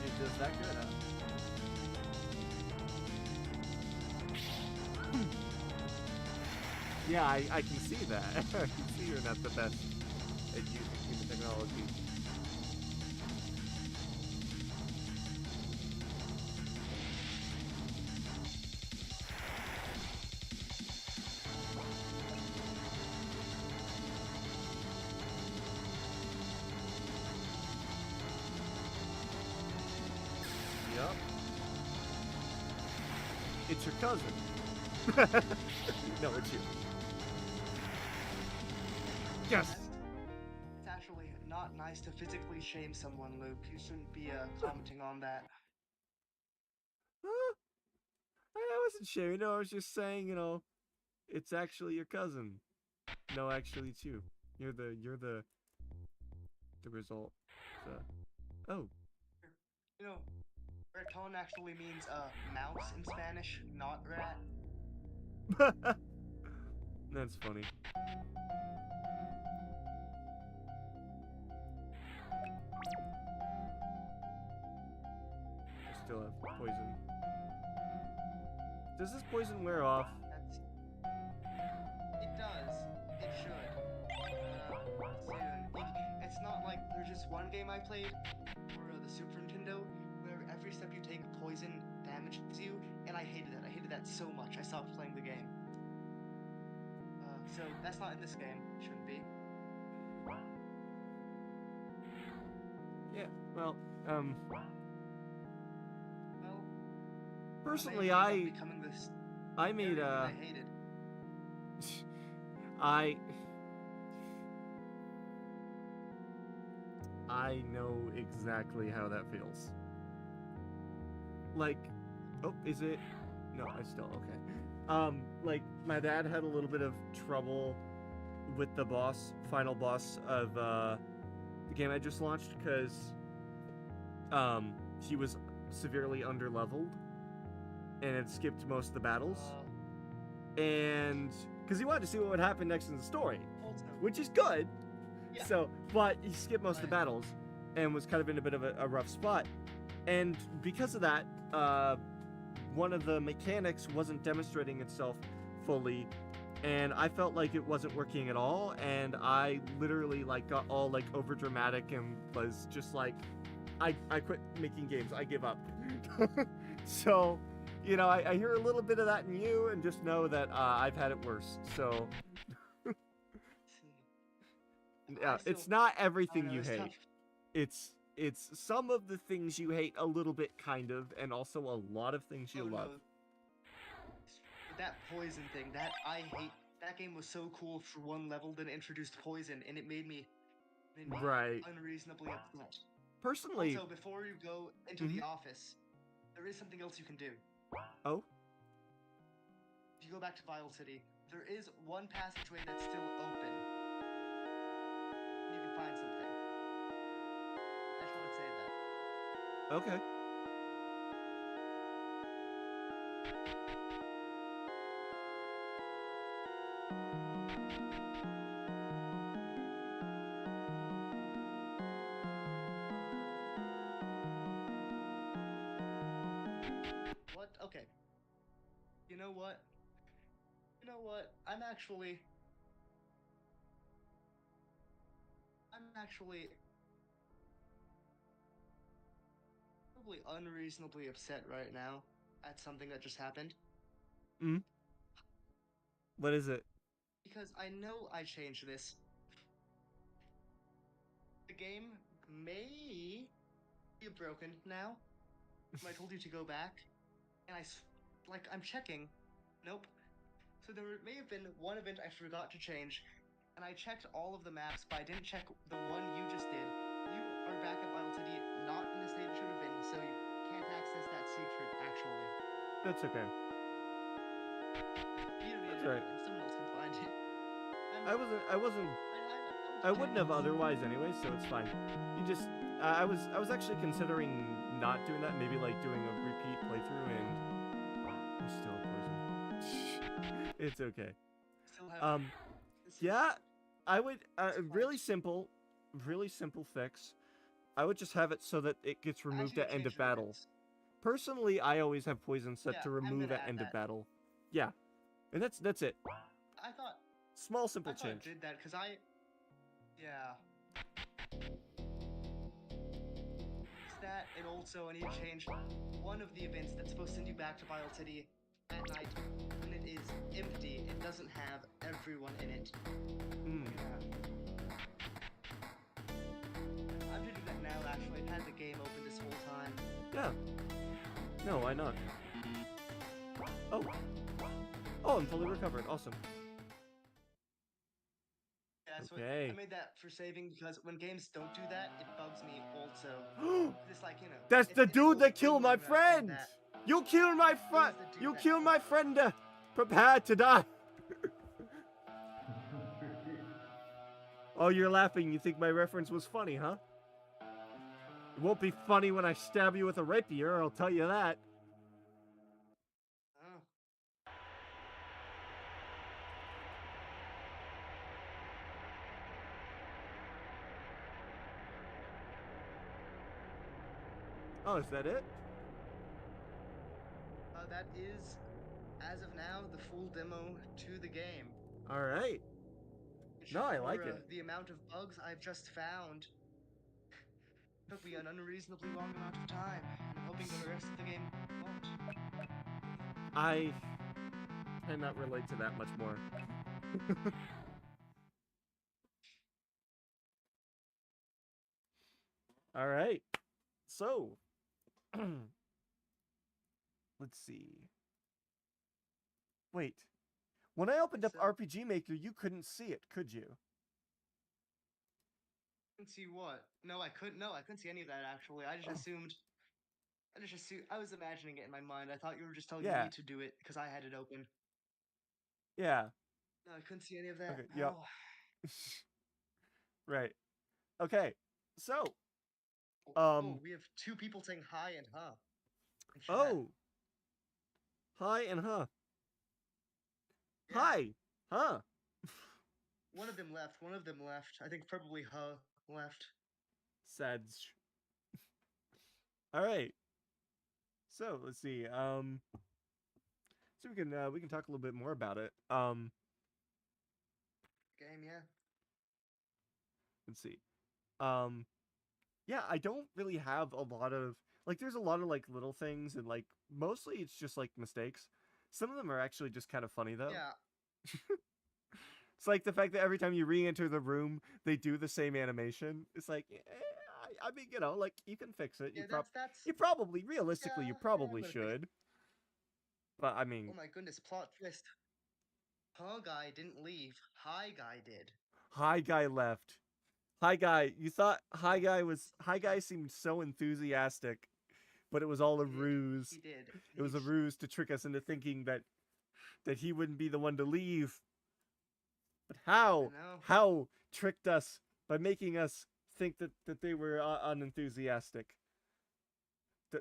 It does that good, huh? Yeah, I can see that. I can see you're not the best at using human technology. Yup. It's your cousin. No, it's you. Yes! It's actually not nice to physically shame someone, Luke. You shouldn't be commenting on that. I wasn't shaming. No, I was just saying, it's actually your cousin. No, actually, it's you. You're the result. So, oh. You know, raton actually means mouse in Spanish, not rat. That's funny. I still have poison. Does this poison wear off? It does. It should. Soon. It's not like there's just one game I played for the Super Nintendo where every step you take poison damages you, and I hated that. I hated that so much. I stopped playing the game. So that's not in this game. Shouldn't be. Yeah. Well, Well. Personally, becoming this I made I hated. I know exactly how that feels. Like, oh, is it? No, I still okay. Like my dad had a little bit of trouble with the final boss of the game I just launched because he was severely underleveled and had skipped most of the battles. And because he wanted to see what would happen next in the story, which is good. Yeah. So, but he skipped most of the battles and was kind of in a bit of a rough spot. And because of that, one of the mechanics wasn't demonstrating itself fully, and I felt like it wasn't working at all. And I literally got all over dramatic and was just like, I quit making games. I give up. So, I hear a little bit of that in you, and just know that I've had it worse. So, yeah, it's not everything you hate. Tough. It's some of the things you hate a little bit, kind of, and also a lot of things you love. No. That poison thing, that I hate. That game was so cool for one level, then it introduced poison, and it made me right unreasonably upset. Personally, also, before you go into the office, there is something else you can do. Oh? If you go back to Vile City, there is one passageway that's still open. You can find something. I just want to say that. Okay. What? Okay. You know what? I'm actually probably unreasonably upset right now at something that just happened. What is it? Because I know I changed this. The game may be broken now. I told you to go back, and I'm checking. Nope. So there may have been one event I forgot to change, and I checked all of the maps, but I didn't check the one you just did. You are back at Vile City, not in the state it should have been, so you can't access that secret, actually. That's okay. You don't need That's it. right. Someone else can find it. I wouldn't have otherwise anyway, so it's fine. You just, I was actually considering not doing that, maybe doing a repeat playthrough, and I'm still poisoned. It's okay. Yeah, I would, really simple fix. I would just have it so that it gets removed at end of battle. Personally, I always have poison set to remove at end of battle. Yeah, and that's it. I thought small simple change. I did that because yeah. It's that, and also I need to change one of the events that's supposed to send you back to Vile City at night. When it is empty, it doesn't have everyone in it. Yeah. I'm gonna do that now, actually. I've had the game open this whole time. Yeah. No, why not? Oh, I'm fully recovered. Awesome. Yeah, So I Okay. made that for saving because when games don't do that, it bugs me also. It's like, That's the it's dude so that killed my overwhelming when I play friend. that. You killed my It friend. is the dude You that killed my friend. Prepare to die. Oh, you're laughing. You think my reference was funny, huh? It won't be funny when I stab you with a rapier, I'll tell you that. Oh. Oh, is that it? That is, as of now, the full demo to the game. All right. Which No, I for like it. the amount of bugs I've just found took me an unreasonably long amount of time, and I'm hoping the rest of the game won't. I cannot relate to that much more. All right. So, let's see. Wait. When I opened up So, RPG Maker, you couldn't see it, could you? couldn't see what? No, I couldn't. No, I couldn't see any of that actually. I just Oh. assumed. I was imagining it in my mind. I thought you were just telling Yeah. me to do it because I had it open. Yeah. No, I couldn't see any of that. Okay. Yep. Oh. Right. Okay. So, Oh, we have two people saying hi and huh in chat. oh. Hi and huh. Yeah. Hi. Huh. One of them left. One of them left. I think probably huh left. Sad. All right. So, let's see. So we can talk a little bit more about it. Game, yeah. Let's see. Um yeah, I don't really have a lot of like there's a lot of like little things and like mostly it's just like mistakes. Some of them are actually just kind of funny though. Yeah. It's like the fact that every time you re-enter the room, they do the same animation. It's like, I mean, like you can fix it. Yeah, that's You probably, realistically, you yeah, I'm probably gonna fix it. should. But I mean, Oh my goodness, plot twist. Huh guy didn't leave. Hi guy did. Hi Guy left. Hi Guy, you thought Hi Guy He seemed so enthusiastic, but it was all a did. ruse. He did. It was a He's ruse to trick us into thinking that he wouldn't be the one to leave. But I how? know. How tricked us by making us think that they were unenthusiastic.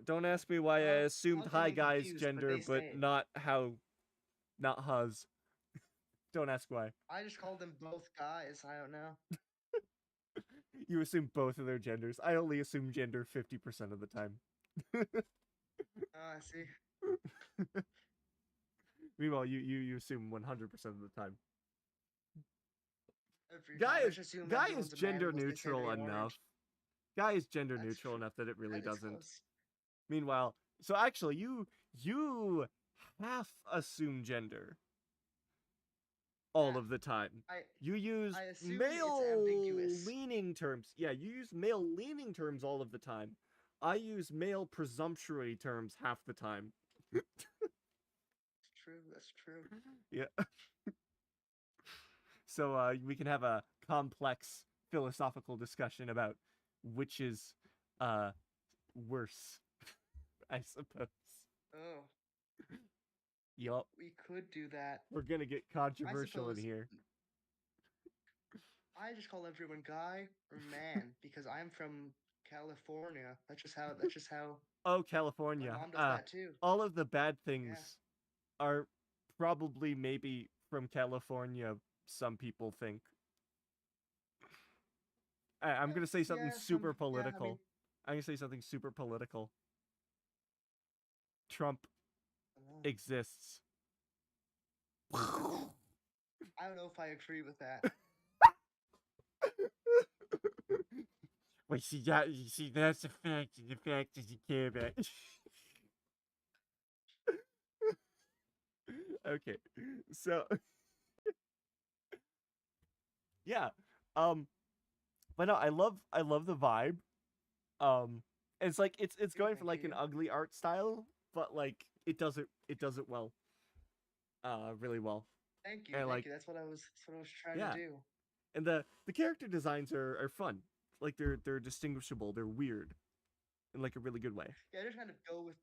Don't ask me why I assumed How Hi getting Guy's confused, but gender, they but stayed. not Huz. Don't ask why. I just called them both guys. I don't know. You assume both of their genders. I only assume gender 50% of the time. Oh, I see. Meanwhile, you assume 100% of the time. Every time. I just assume Guy is everyone's a man gender unless they say neutral they aren't. enough. Guy is gender That's neutral true. enough that it really That is doesn't. close. Meanwhile, so actually you half assume gender all Yeah. of the time. I You use I assume it's male ambiguous. leaning terms. Yeah, you use male leaning terms all of the time. I use male presumptuary terms half the time. That's true. That's true. Yeah. So we can have a complex philosophical discussion about which is uh worse, I suppose. Oh, Yup. we could do that. We're gonna get I controversial in suppose here. I just call everyone guy or man because I'm from California. That's just how Oh, my California. mom does that too. All of the bad Yeah. things are probably maybe from California, some people think. I'm gonna say something Yeah, some super yeah, I mean political. I'm gonna say something super political. Trump I don't know. exists. I don't know if I agree with that. Wait, see that? You see, that's the fact. The fact is you care about. Okay, so yeah, um, but no, I love the vibe. Um, it's like it's going for Thank like an you. ugly art style, but like it does it well, really well, Thank you. and Thank like you. That's what I was trying to yeah, do. And the character designs are fun. Like they're distinguishable. They're weird in like a really good way. Yeah, I just kind of go with.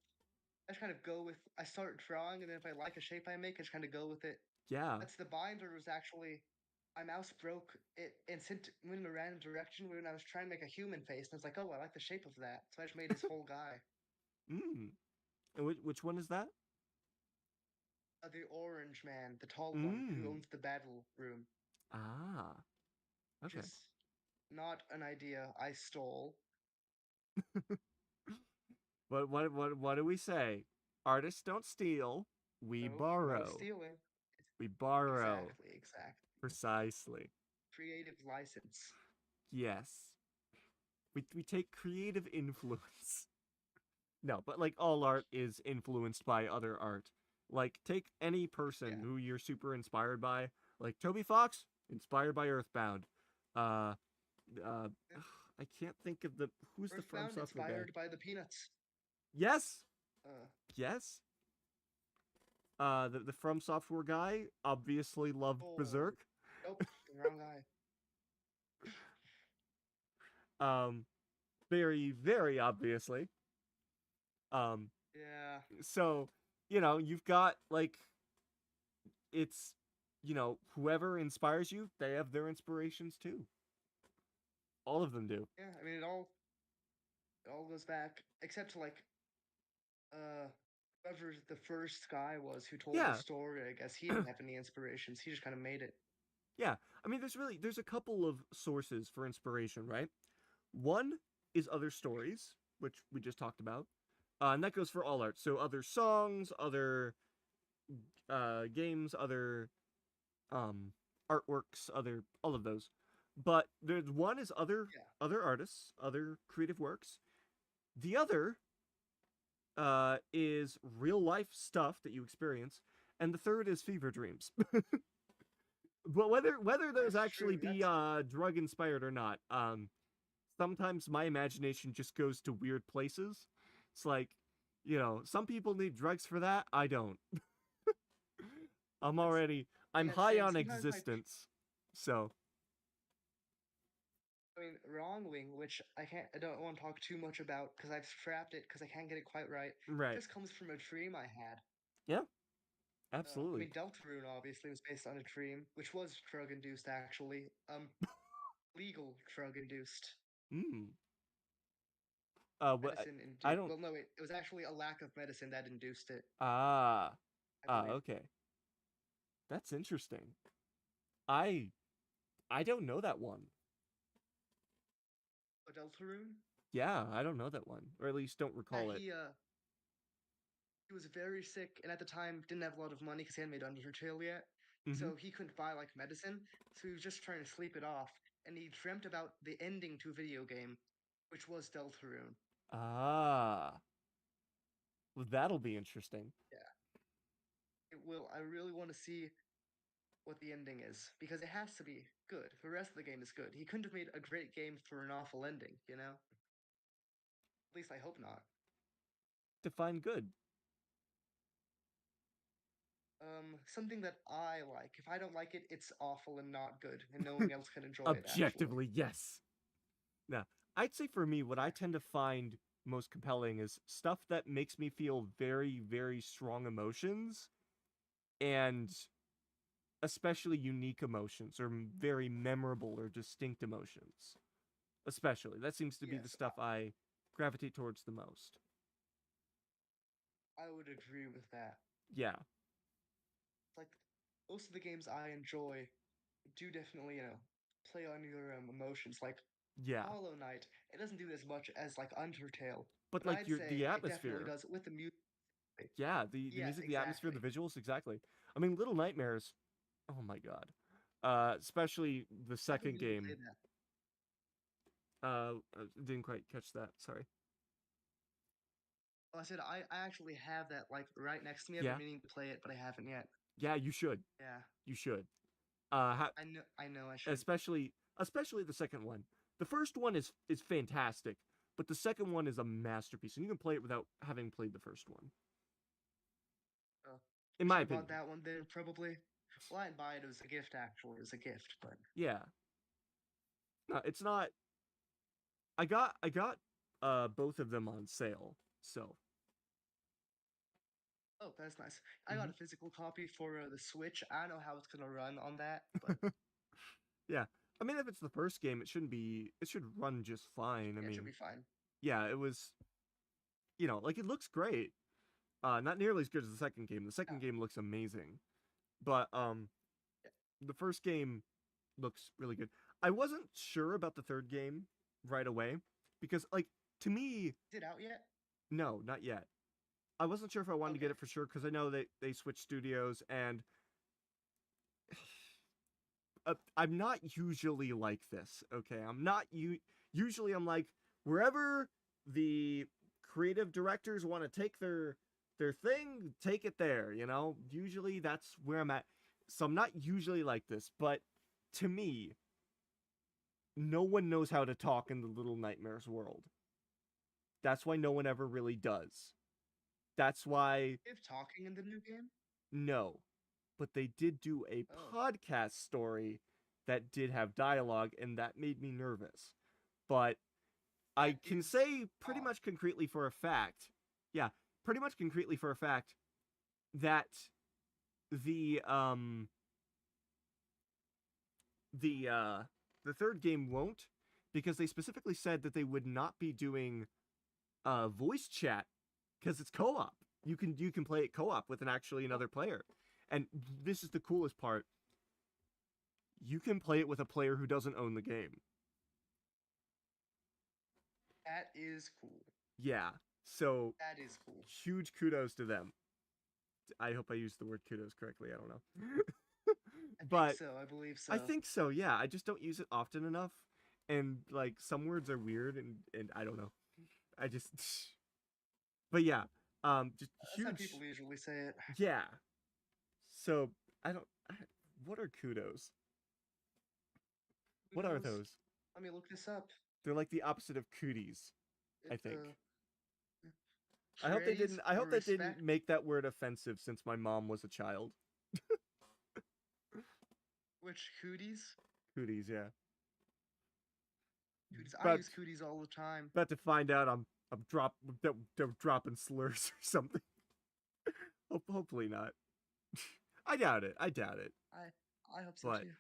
I just kind of go with. I start drawing, and then if I like a shape I make, I just kind of go with it. Yeah. That's the binder was actually. My mouse broke it and sent went in a random direction when I was trying to make a human face, and I was like, "Oh, I like the shape of that," so I just made his whole guy. Mm. And which one is that? The orange man, the tall one who Mm. owns the battle room, Ah. which Okay. is not an idea I stole. What do we say? Artists don't steal. We No, no borrow. stealing. We borrow. Exactly, exactly. Precisely. Creative license. Yes. We take creative influence. No, but like all art is influenced by other art. Like take any person Yeah. who you're super inspired by, like Toby Fox, inspired by Earthbound. Uh uh I can't think of the who's the From Earthbound, Software guy. inspired by the Peanuts. Yes. Uh, Yes. The From Software guy obviously loved oh, Berserk. nope, wrong guy. Um very obviously. Um Yeah, so, you've got like it's whoever inspires you, they have their inspirations too. All of them do. yeah. I mean, it all goes back, except to like, uh, whoever the first guy was who told the Yeah. story. I guess he didn't have any inspirations. He just kind of made it. Yeah. I mean, there's a couple of sources for inspiration, right? One is other stories, which we just talked about. And that goes for all art. So other songs, other games, other um artworks, other all of those. But there's one is Yeah, other artists, other creative works. The other is real life stuff that you experience, and the third is fever dreams. But whether those that's actually true. be drug inspired or not, sometimes my imagination just goes to weird places. It's like, some people need drugs for that. I don't. That's I'm yeah, high same. on Sometimes my existence. So, I mean, wrongwing, which I don't want to talk too much about because I've scrapped it because I can't get it quite right. right. Just comes from a dream I had. Yeah, I absolutely. mean, Deltarune obviously was based on a dream, which was drug induced actually. Legal drug induced. Mm. What Medicine I induced. don't Well, no, it was actually a lack of medicine that induced it, ah I believe. okay. That's interesting. I I don't know that one. Oh, Deltarune? Yeah, I don't know that one, or at least don't Yeah, recall it. he was very sick and at the time didn't have a lot of money because he hadn't made Undertale yet. Mm-hmm. So he couldn't buy like medicine. So he was just trying to sleep it off. And he dreamt about the ending to a video game, which was Deltarune. Ah, well, that'll be interesting. Yeah. It will. I really want to see what the ending is because it has to be good. The rest of the game is good. He couldn't have made a great game for an awful ending, you know? At least I hope not. Define good. Something that I like. If I don't like it, it's awful and not good, and no one else can enjoy it, actually. Objectively, yes. Now, I'd say for me, what I Yeah. tend to find most compelling is stuff that makes me feel very strong emotions and especially unique emotions or very memorable or distinct emotions. Especially. That seems to be the Yes, stuff I gravitate towards the most. I would agree with that. Yeah. It's like most of the games I enjoy do definitely, play on your emotions. Like Yeah. Hollow Knight, it doesn't do as much as like Undertale, But but like I'd your say the it definitely atmosphere. does with the music. Yeah, the Yes, music, the atmosphere, the exactly. visuals, exactly. I mean, Little Nightmares. Oh my god. Especially the I haven't second really game. played that. Didn't quite catch that. Sorry. Well, I said I actually have that like right next to me. I've been Yeah. meaning to play it, but I haven't yet. Yeah, you should. Yeah, You should. Uh, I know, I should. especially the second one. The first one is fantastic, but the second one is a masterpiece, and you can play it without having played the first one, Uh, in I my should have bought opinion. that one then, probably. Well, I didn't buy it. It was a gift, actually. It was a gift, but Yeah. No, it's not. I got both of them on sale. So, Oh, that's nice. I got mhm. a physical copy for the Switch. I don't know how it's gonna run on that, but Yeah. I mean, if it's the first game, it should run just fine. I yeah, it should mean, be fine. yeah, it was, like it looks great. Not nearly as good as the second game. The Yeah, second game looks amazing. But yeah. the first game looks really good. I wasn't sure about the third game right away because like to me, Is it out yet? no, not yet. I wasn't sure if I wanted to get Okay. it for sure because I know they switched studios and I'm not usually like this. Okay, I'm not usually I'm like wherever the creative directors want to take their thing, take it there. Usually that's where I'm at. So I'm not usually like this, but to me, no one knows how to talk in the Little Nightmares world. That's why no one ever really does. That's why If talking in the new game? no. But they did do a Oh, podcast story that did have dialogue, and that made me nervous. But that I can is say pretty odd. much concretely for a fact, yeah, pretty much concretely for a fact that the um the third game won't because they specifically said that they would not be doing voice chat because it's co-op. You can play it co-op with actually Oh, another player. And this is the coolest part. You can play it with a player who doesn't own the game. that is cool. Yeah. So That is cool. huge kudos to them. I hope I used the word kudos correctly. I don't know. I think But so. I believe I so. think so. Yeah, I just don't use it often enough and like some words are weird and I don't know. I just but yeah, just That's how huge people usually say it. yeah. So, I don't what are kudos? What are Kudos. those? Let me look this up. They're like the opposite of cooties, I It's think. praise I or hope that didn't respect. make that word offensive since my mom was a child. Which cooties? Cooties, yeah. Cooties. I But use cooties all the time. about to find out I'm they're dropping slurs or something. Hopefully not. I doubt it. I doubt it. I hope so But too.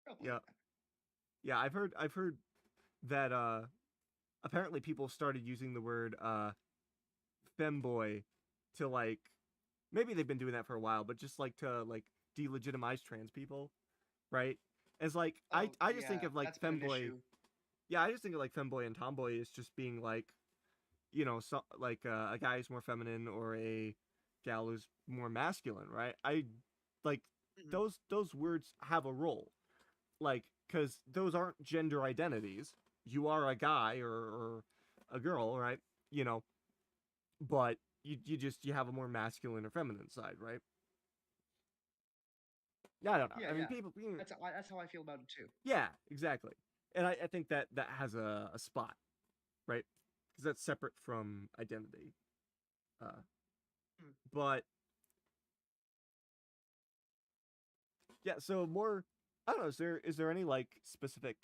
Probably yeah, not. yeah. I've heard that apparently people started using the word femboy to like maybe they've been doing that for a while, but just like to like delegitimize trans people, right? As like Oh I just think yeah, of like that's been an femboy. issue. Yeah, I just think of like femboy and tomboy as just being like so like a guy who's more feminine or a gal who's more masculine, right? I like Mhm. those words have a role, like because those aren't gender identities. You are a guy or a girl, right? You know, but you have a more masculine or feminine side, right? Yeah, I don't know. Yeah, I mean, yeah. people, That's how I feel about it too. yeah, exactly. And I think that has a spot, right? Because that's separate from identity. Uh, Hmm. but yeah, so more. I don't know. Is there any like specific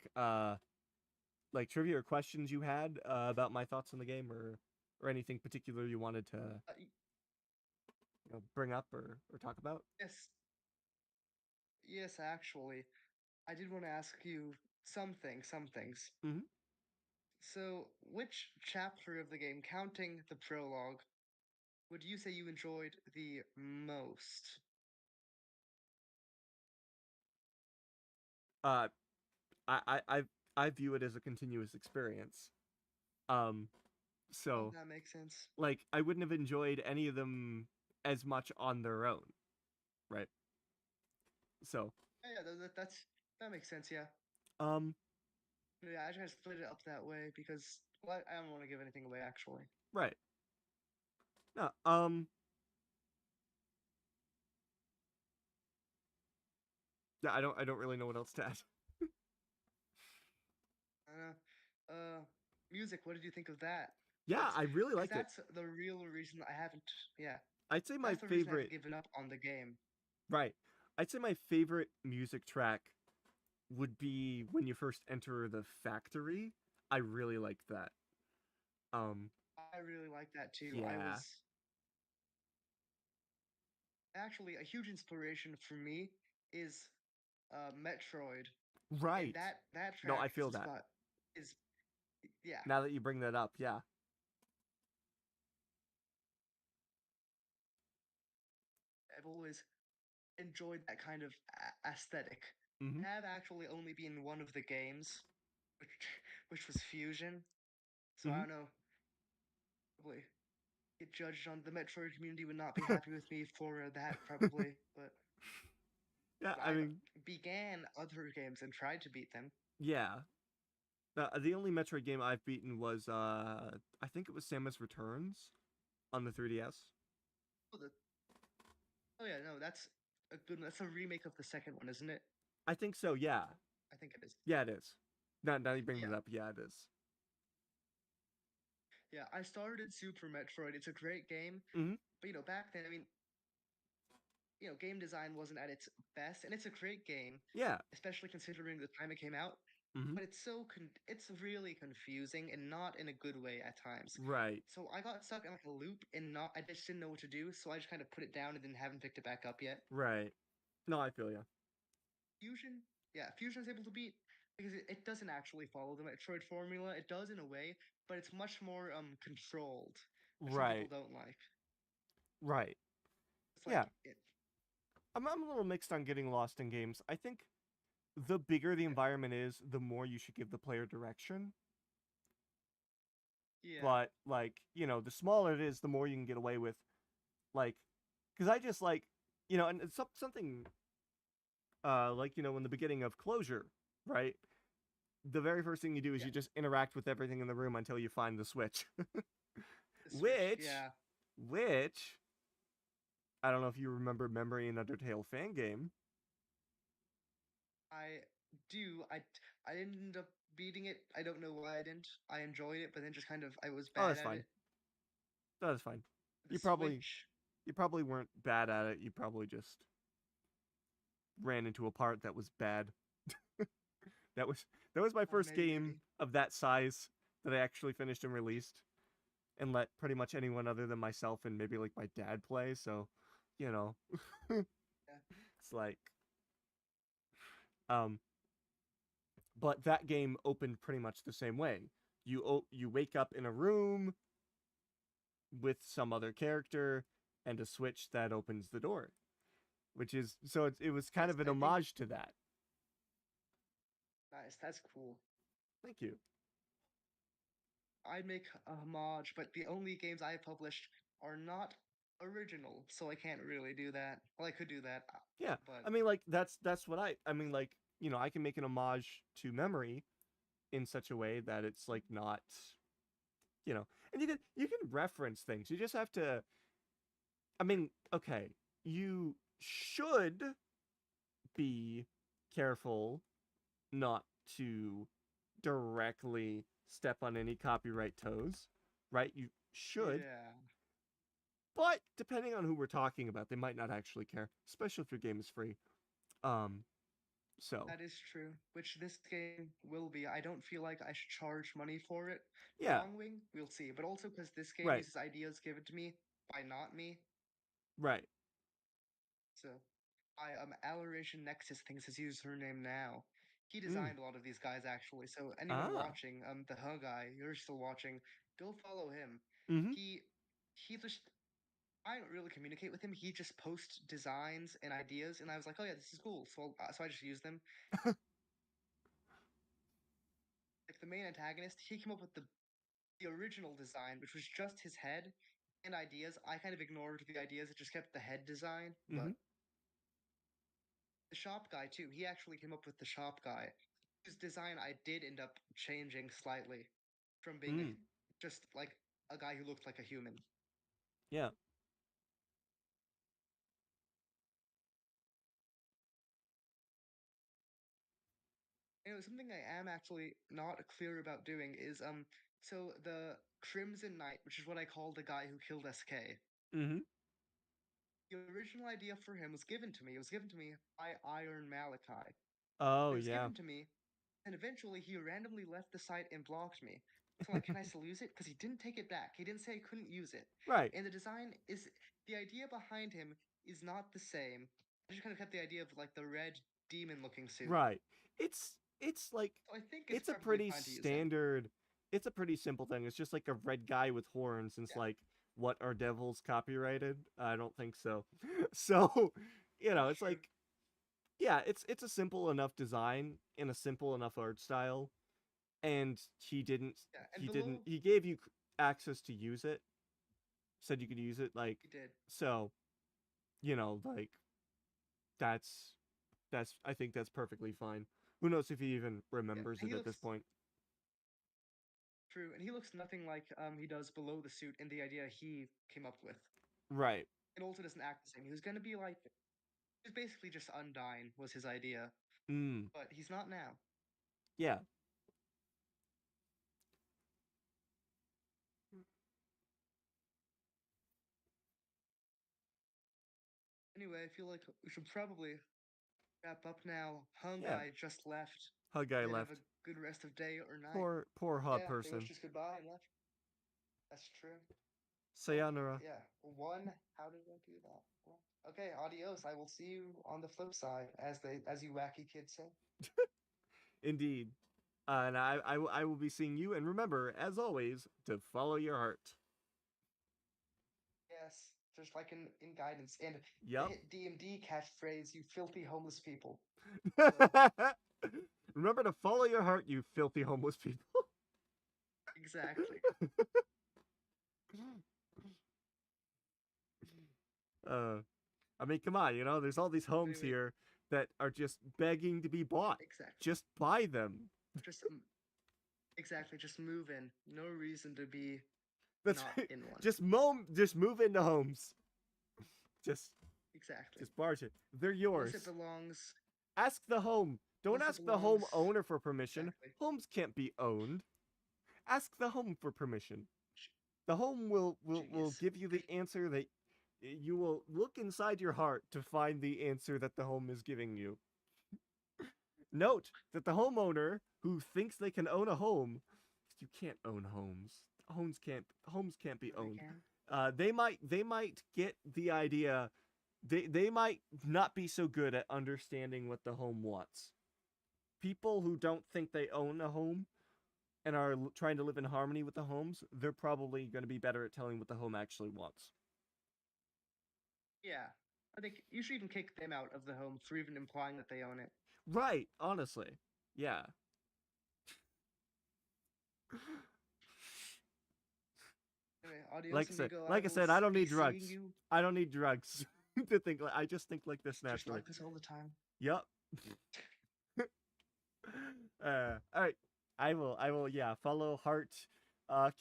like trivia or questions you had about my thoughts on the game or anything particular you wanted to bring up or talk about? Yes, yes. Actually, I did want to ask you something. Some things. Hmm. So, which chapter of the game, counting the prologue, would you say you enjoyed the most? Uh, I I I I view it as a continuous experience. Um, Oh, so that makes sense. like I wouldn't have enjoyed any of them as much on their own, right? So Yeah, yeah, that makes sense. Yeah, um, yeah. I just split it up that way because well, I don't want to give anything away. Actually, right. No, yeah, I don't really know what else to add. uh, music. What did you think of that? Yeah, That's I really because liked it. that's the real reason I haven't. Yeah, I'd say my that's the reason I haven't favorite, given up on the game. right. I'd say my favorite music track would be when you first enter the factory. I really liked that. Um, I really like that too. I yeah, was actually a huge inspiration for me is Metroid, and right. that No, track I is feel that. is yeah. Now that you bring that up, yeah. I've always enjoyed that kind of aesthetic. Mm-hmm. I have actually only been one of the games, which which was Fusion. So I Mm-hmm. don't know, probably get judged on the Metroid community would not be happy with me for that probably, but Yeah, I I've mean, began other games and tried to beat them. yeah. The only Metroid game I've beaten was I think it was Samus Returns on the 3DS. Oh, oh yeah, no, that's a remake of the second one, isn't it? I think so, yeah. I think it is. Yeah, it is. Now you bring Yeah, it up, yeah, it is. yeah. I started Super Metroid. It's a great game, Mm-hmm. but back then, I mean, game design wasn't at its best, and it's a great game, Yeah. especially considering the time it came out. Mm-hmm. But it's really confusing and not in a good way at times. Right. So I got stuck in like a loop and not I just didn't know what to do, so I just kind of put it down and then haven't picked it back up yet. Right. No, I feel you. Fusion, yeah, Fusion is able to beat because it doesn't actually follow the Metroid formula. It does in a way, but it's much more controlled, which some people Right. don't like. Right. It's Yeah. like I'm a little mixed on getting lost in games. I think the bigger the environment is, the more you should give the player direction. yeah, But like, the smaller it is, the more you can get away with. Like, because I just like, and it's something like in the beginning of Closure, right? The very first thing you do is yeah, you just interact with everything in the room until you find the switch. the Switch, which, yeah. which I don't know if you remember Memory and Undertale fan game. I do. I didn't end up beating it. I don't know why I didn't. I enjoyed it, but then just kind of I was Oh, bad that's at fine. it. That is fine. The You probably Switch, you probably weren't bad at it. You probably just ran into a part that was bad. That was that was my first game maybe. of that size that I actually finished and released, and let pretty much anyone other than myself and maybe like my dad play. So, you know, Yeah, it's like, um, but that game opened pretty much the same way. You wake up in a room with some other character and a switch that opens the door, which is so it was kind nice. of an I think homage to that. nice. That's cool. Thank you. I'd make a homage, but the only games I published are not original, so I can't really do that. Well, I could do that, Yeah, but I mean, like that's what I mean, like I can make an homage to Memory in such a way that it's like not, and you can reference things. You just have to. I mean, okay, you should be careful not to directly step on any copyright toes, right? You should, yeah, but depending on who we're talking about, they might not actually care, especially if your game is free. Um, so that is true. Which this game will be. I don't feel like I should charge money for it. yeah, Longwing, we'll see. But also because this game right, uses ideas given to me by not me, right. so I Alleration Nexus thinks his username now. He Mm. designed a lot of these guys actually. So anyone Ah. watching, the Huh guy, you're still watching, go follow him. Mm-hmm. He just I don't really communicate with him. He just posts designs and ideas, and I was like, oh yeah, this is cool. So I just use them. Like the main antagonist, he came up with the original design, which was just his head and ideas. I kind of ignored the ideas; it just kept the head design. Mm-hmm. But the shop guy too, he actually came up with the shop guy, whose design I did end up changing slightly from being Mm. just like a guy who looked like a human. Yeah. Something I am actually not clear about doing is so the Crimson Knight, which is what I call the guy who killed SK. Mm-hmm. The original idea for him was given to me. It was given to me by Iron Malachi. Oh It was yeah. given to me, and eventually he randomly left the site and blocked me. So like, can I still use it? Because he didn't take it back. He didn't say I couldn't use it. Right. And the design is the idea behind him is not the same. I just kind of kept the idea of like the red demon-looking suit. Right. It's like So I think it's it's a perfectly pretty fine to use him. standard. It's a pretty simple thing. It's just like a red guy with horns. And it's Yeah, like, what are devils copyrighted? I don't think so. So, that's it's true. like, yeah, it's a simple enough design in a simple enough art style, and Yeah, and below he gave you access to use it. Said you could use it, like, he did. so, like, that's I think that's perfectly fine. Who knows if he even Yeah, remembers and it he at looks this point. true, and he looks nothing like he does below the suit in the idea he came up with. Right. It also doesn't act the same. He was gonna be like he was basically just Undyne was his idea, Mm. but he's not now. Yeah. Anyway, I feel like we should probably wrap up now. Hung Yeah. Guy just left. Hug guy Did have left. a good rest of day or night. Poor hot Yeah, pretty much person. just goodbye and left. That's true. Well, Sayonara. yeah. One. How did I do that? Well, okay, adios. I will see you on the flip side, as you wacky kids say. Indeed. And I will be seeing you. And remember, as always, to follow your heart. Yes, just like in guidance and the Yup. hit DMD catchphrase, "You filthy homeless people." So Remember to follow your heart, you filthy homeless people. exactly. uh, I mean, come on, there's all these homes Anyway, here that are just begging to be bought. exactly. Just buy them. Just exactly. Just move in. No reason to be That's not in one. just move into homes. Just Exactly. just barge it. They're Unless it yours. belongs. Ask the home. Don't Unless it ask the home belongs. owner for permission. Exactly. Homes can't be owned. Ask the home for permission. The home will Jeez. give you the answer that you will look inside your heart to find the answer that the home is giving you. Note that the homeowner who thinks they can own a home, you can't own homes. Homes can't be They owned. can. They might get the idea. They might not be so good at understanding what the home wants. People who don't think they own a home and are trying to live in harmony with the homes, they're probably going to be better at telling what the home actually wants. Yeah. I think you should even kick them out of the home for even implying that they own it. Right, honestly. Yeah. Anyway, adios, amigo. Like I said, I don't need drugs. I don't need drugs to think I just think like this Just naturally. like this all the time. Yup. All right. Yeah, follow heart,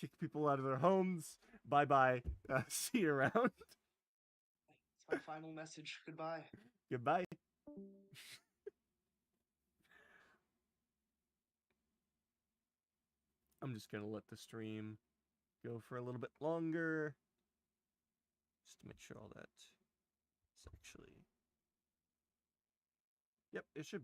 kick people out of their homes. Bye bye. See you around. That's my final message. Goodbye. Goodbye. I'm just gonna let the stream go for a little bit longer, just to make sure all that is actually. Yep, it should